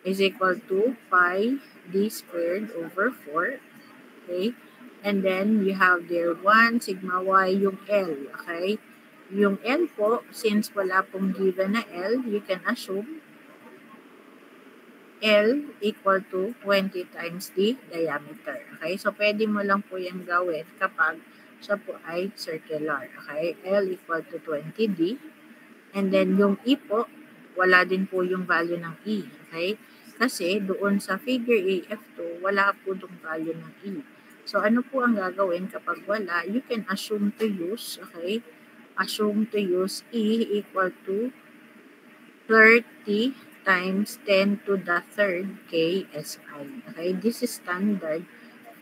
is equal to pi d squared over 4. Okay? And then, you have there 1 sigma y yung L. Okay? Yung L po, since wala pong given na L, you can assume L equal to 20 times the diameter. Okay? So, pwede mo lang po yan gawin kapag siya po ay circular. Okay? L equal to 20D. And then, yung E po, wala din po yung value ng E. Okay? Kasi doon sa figure AF2, wala po yung value ng E. So, ano po ang gagawin kapag wala? You can assume to use, okay? Assume to use E equal to 30 times 10 to the third KSI. Okay? This is standard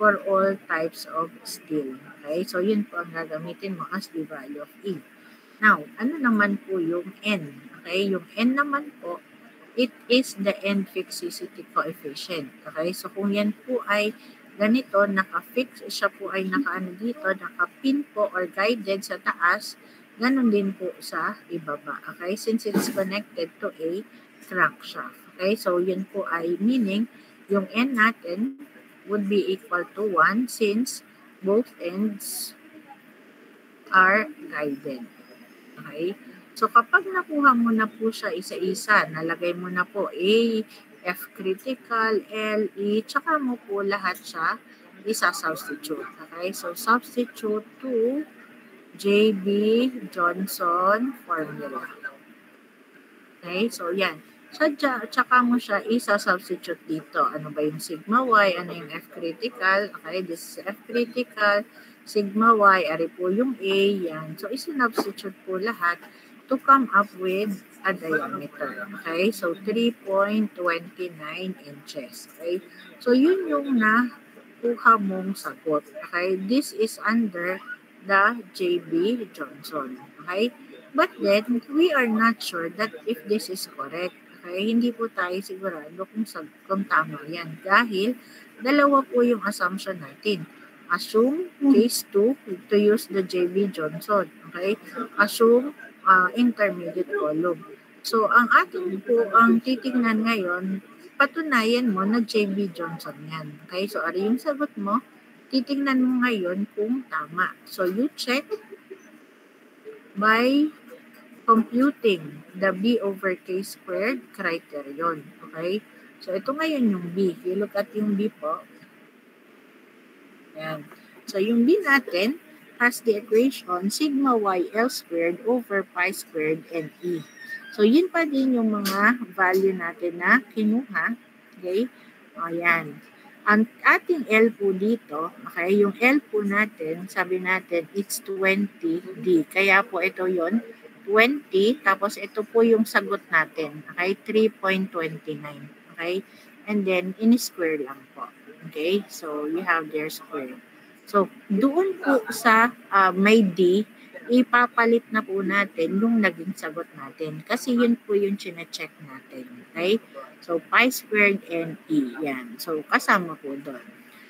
for all types of steel. Okay? So, yun po ang gagamitin mo as the value of E. Now, ano naman po yung N? Okay? Yung N naman po, it is the end fixicity coefficient. Okay? So, kung yan po ay ganito, naka-fix, siya po ay naka-ano dito, naka-pin po or guided sa taas, ganun din po sa ibaba. Okay? Since it's connected to a crankshaft. Okay? So, yun po ay meaning, yung N natin would be equal to 1 since both ends are guided. Okay? So, kapag nakuha mo na po siya isa-isa, nalagay mo na po A, F critical, L, E, tsaka mo po lahat siya isa-substitute. Okay? So, substitute to J.B. Johnson formula. Okay? So, yan. Tsaka mo siya isa-substitute dito. Ano ba yung sigma Y? Ano yung F critical? Okay? This is F critical. Sigma Y, ari po yung A, yan. So, isinubstitute po lahat to come up with a diameter. Okay? So, 3.29 inches. Okay? So, yun yung nakuha mong sagot. Okay? This is under the J.B. Johnson. Okay? But then, we are not sure that if this is correct. Okay? Hindi po tayo sigurado kung tama yan. Dahil, dalawa po yung assumption natin. Assume case 2 to use the J.B. Johnson. Okay? Assume intermediate column. So, ang atin po, ang titingnan ngayon, patunayan mo na J.B. Johnson yan. Okay? So, ari yung sagot mo, titingnan mo ngayon kung tama. So, you check by computing the B over K squared criterion. Okay? So, ito ngayon yung B. If you look at yung B po, yan. So, yung B natin has the equation sigma y L squared over pi squared and E. So, yun pa din yung mga value natin na kinuha. Okay? Ayan. Ang ating L po dito, okay, yung L po natin, sabi natin, it's 20D. Kaya po ito yon 20, tapos ito po yung sagot natin. Okay? 3.29. Okay? And then, in-square lang po. Okay? So, you have their square. So, doon po sa may D, ipapalit na po natin yung naging sagot natin. Kasi yun po yung chine-check natin. Okay? So, pi squared and E. Yan. So, kasama po doon.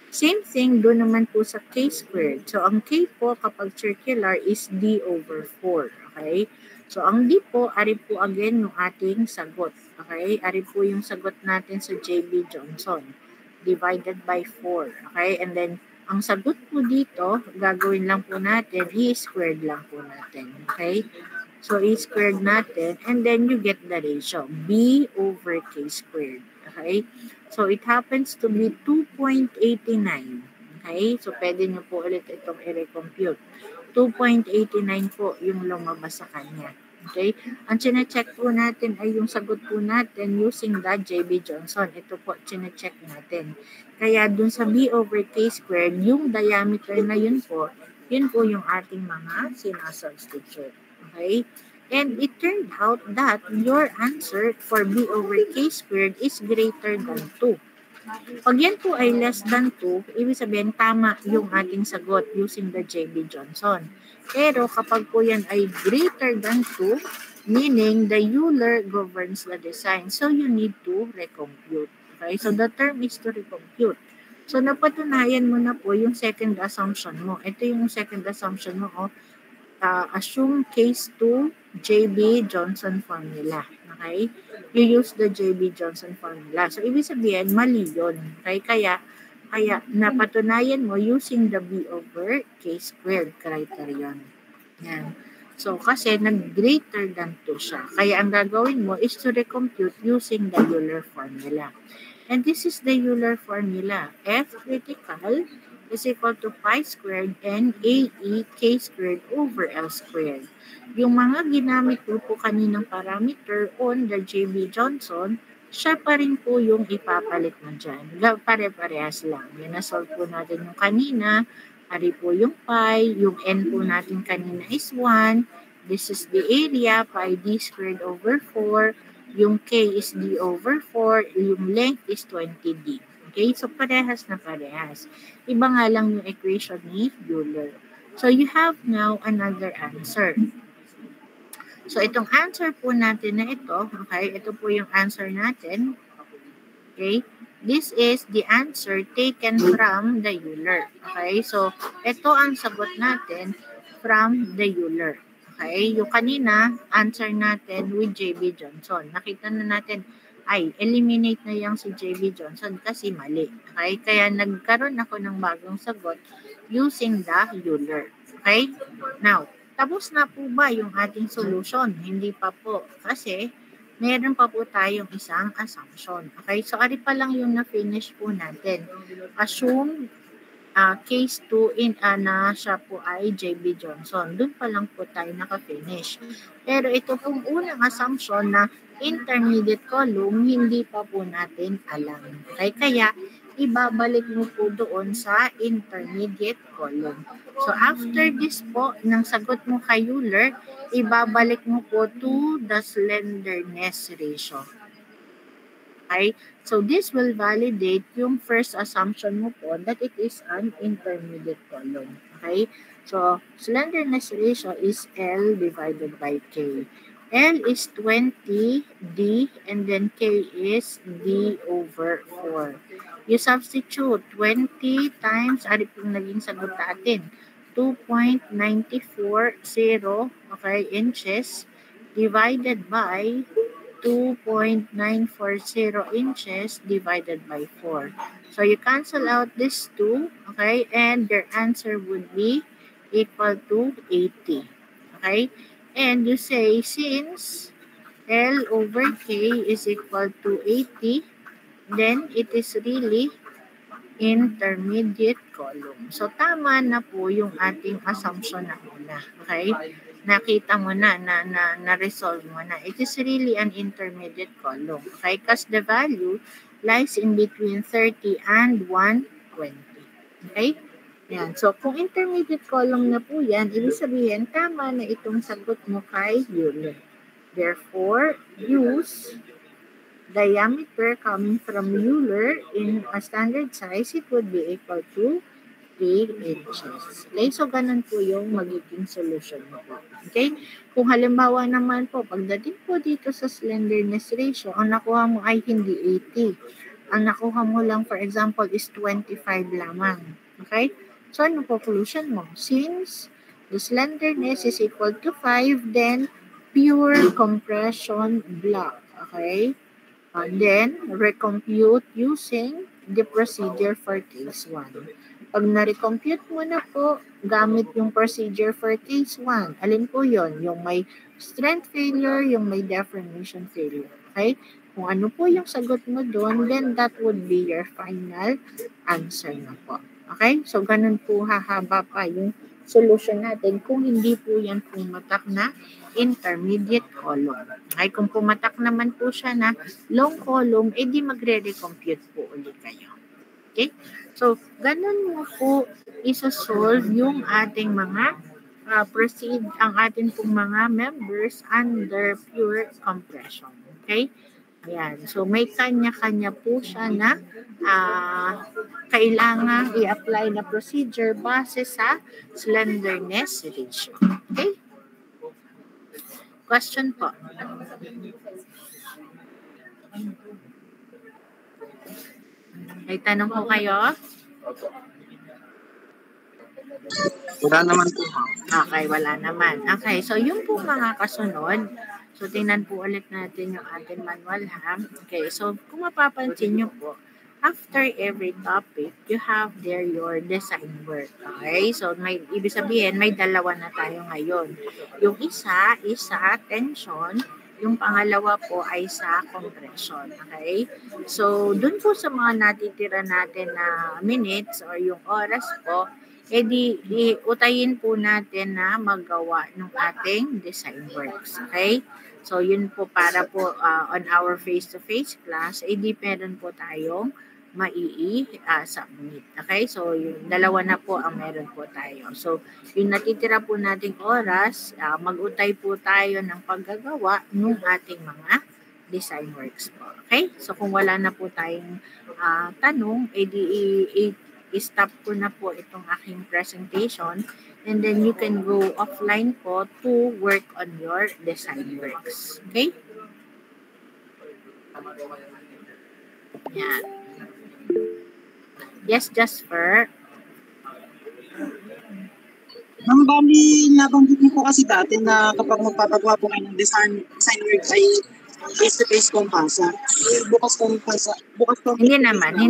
Same thing doon naman po sa K squared. So, ang K po kapag circular is D over 4. Okay? So, ang D po, ari po again yung ating sagot. Okay? Ari po yung sagot natin sa J.B. Johnson. Divided by 4. Okay? And then, ang sagot po dito, gagawin lang po natin, i-squared lang po natin. Okay? So, i-squared natin, and then you get the ratio. B over K squared. Okay? So, it happens to be 2.89. Okay? So, pwede nyo po ulit itong i-recompute. 2.89 po yung lumabas sa kanya. Okay? Ang chine-check po natin ay yung sagot po natin using the J.B. Johnson. Ito po, chine-check natin. Kaya dun sa B over K squared, yung diameter na yun po yung ating mga sinasubstitute. Okay? And it turned out that your answer for B over K squared is greater than 2. Pag yan po ay less than 2, ibig sabihin tama yung ating sagot using the J.B. Johnson. Pero kapag po yan ay greater than 2, meaning the Euler governs the design. So you need to recompute. Okay? So the term is to recompute. So, napatunayan mo na po yung second assumption mo. Ito yung second assumption mo. Assume case 2, J.B. Johnson formula. Okay? You use the J.B. Johnson formula. So, ibig sabihin, mali yun. Okay? Kaya napatunayan mo using the B over K squared criterion. Yan. So, kasi nag-greater than 2 siya. Kaya ang gagawin mo is to recompute using the Euler formula. And this is the Euler formula. F critical is equal to pi squared and AE K squared over L squared. Yung mga ginamit po kaninang parameter on the J.B. Johnson, siya pa rin po yung ipapalit mo dyan. Pare-parehas lang. Yan, na-solve po natin yung kanina. Ari po yung pi. Yung n po natin kanina is 1. This is the area, pi d squared over 4. Yung k is d over 4, yung length is 20d. Okay? So, parehas na parehas. Iba nga lang yung equation ni Euler. So, you have now another answer. So, itong answer po natin na ito, okay? Ito po yung answer natin. Okay? This is the answer taken from the Euler. Okay? So, ito ang sagot natin from the Euler. Okay, yung kanina, answer natin with J.B. Johnson. Nakita na natin, ay, eliminate na yung si J.B. Johnson kasi mali. Okay, kaya nagkaroon ako ng bagong sagot using the Euler. Okay, now, tapos na po ba yung ating solution? Hindi pa po. Kasi, meron pa po tayong isang assumption. Okay, so ari pa lang yung na-finish po natin. Assume case 2 na siya po ay J.B. Johnson. Doon pa lang po tayo naka-finish. Pero ito pong unang assumption na intermediate column, hindi pa po natin alam. Okay? Kaya, ibabalik mo po doon sa intermediate column. So, after this po, ng sagot mo kay Euler, ibabalik mo po to the slenderness ratio. Okay? So, this will validate yung first assumption mo po that it is an intermediate column. Okay? So, slenderness ratio is L divided by K. L is 20, D, and then K is D over 4. You substitute 20 times, ari pong naging sagot natin, 2.940 okay, inches divided by 2.940 inches divided by 4. So, you cancel out this 2, okay, and your answer would be equal to 80. Okay? And you say, since L over K is equal to 80, then it is really intermediate column. So, tama na po yung ating assumption na una. Okay? Nakita mo na-resolve mo na. It is really an intermediate column. Okay? Because the value lies in between 30 and 120. Okay? Yan. So, kung intermediate column na po yan, ibig sabihin, tama na itong sagot mo kay Euler. Therefore, use diameter coming from Euler in a standard size, it would be equal to 3 inches. Okay, so ganun po yung magiging solution mo po. Okay, kung halimbawa naman po, pagdating po dito sa slenderness ratio, ang nakuha mo ay hindi 80. Ang nakuha mo lang, for example, is 25 lamang. Okay, so ano conclusion mo? Since the slenderness is equal to 5, then pure compression block. Okay, and then, recompute using the procedure for case 1. Pag na-recompute mo na po, gamit yung procedure for case 1. Alin po yon? Yung may strength failure, yung may deformation failure. Okay? Kung ano po yung sagot mo doon, then that would be your final answer na po. Okay? So, ganun po hahaba pa yung solution natin kung hindi po yan pumatak na intermediate column. Okay, kung pumatak naman po siya na long column, edi magre-recompute po ulit kayo. Okay? So, ganun mo po isa-solve yung ating mga proceed, ang ating pong mga members under pure compression. Okay? Ayan. So, may kanya-kanya po siya na kailangan i-apply na procedure base sa slenderness ratio. Okay? Question po. May tanong po kayo? Wala naman po, ma'am. Okay, wala naman. Okay, so yung po mga kasunod, so tingnan po ulit natin yung ating manual ha. Okay, so kung mapapansin nyo po, after every topic, you have there your design work. Okay, so may ibig sabihin, may dalawa na tayo ngayon. Yung isa is sa attention, yung pangalawa po ay sa compression. Okay, so dun po sa mga natitira natin na minutes or yung oras po, di utayin po natin na magawa ng ating design works. Okay? So, yun po para po on our face-to-face class, di meron po tayong submit. Okay? So, yung dalawa na po ang meron po tayo. So, yung natitira po nating oras, mag-utay po tayo ng paggagawa ng ating mga design works po. Okay? So, kung wala na po tayong tanong, i-stop ko na po itong aking presentation and then you can go offline po to work on your design works. Okay? Yan. Yes, Jasper. Ma'am, bali, nabanggit niyo po kasi dati na kapag magpapagawa po kayo ng design work ay face-to-face kompasa. Bukas kompasa. Hindi naman.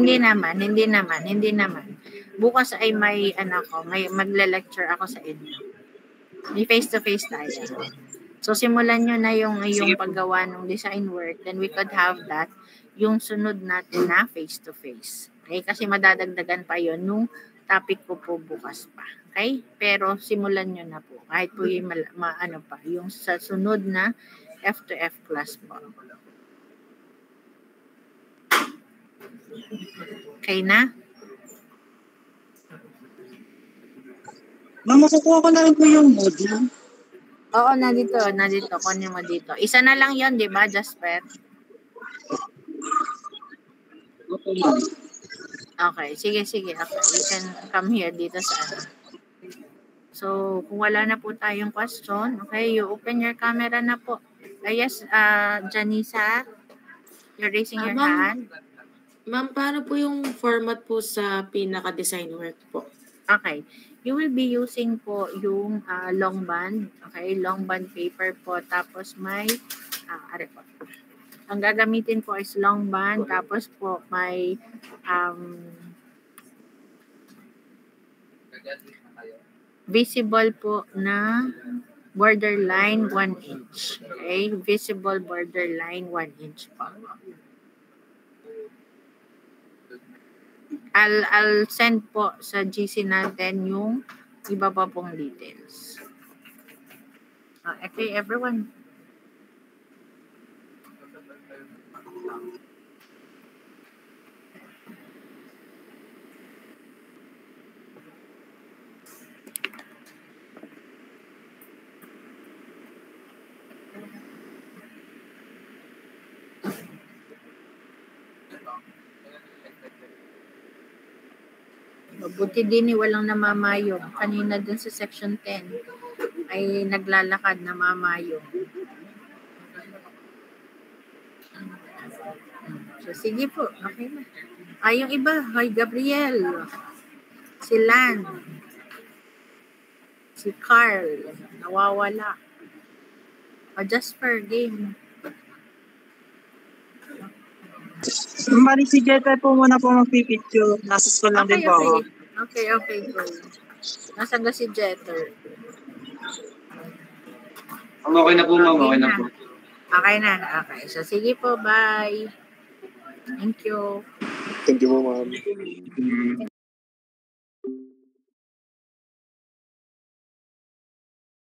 Bukas ay may may magle-lecture ako sa inyo. May face-to-face tayo. So simulan nyo na yung paggawa ng design work, then we could have that yung sunod natin na face-to-face. Okay? Kasi madadagdagan pa yon nung topic ko po bukas pa. Okay? Pero simulan nyo na po. Kahit po yung yung sa sunod na F2F class po. Okay na? Ma'am, makukuha ko na rin po yung module. Oo, nandito. Kunin mo dito. Isa na lang yon, di ba, Jasper? Okay, sige. Okay, you can come here dito sa So, kung wala na po tayong question, okay, you open your camera na po. Yes, Janisa, you're raising your hand. Ma'am, paano po yung format po sa pinaka-design work po? Okay. You will be using po yung long band. Okay, long band paper po. Tapos may, po. Ang gagamitin po is long band. Tapos po may, visible po na borderline 1 inch. Okay? Visible borderline 1 inch po. I'll send po sa GC natin yung iba pa pong details. Okay, everyone. Mabuti din walang namamayong. Kanina dun sa section 10 ay naglalakad na mamayong. So, sige po. Okay na. Yung iba. Hoy, Gabriel. Si Lan. Si Carl. Nawawala. Jasper, game. Bali, si Jetta po muna po magpipicture. Nasa school lang din po ako. Okay, go. Nasaan na si Jetter? Okay na po, ma'am. Okay na po. Okay na. Okay. So, sige po. Bye. Thank you. Thank you po, ma'am.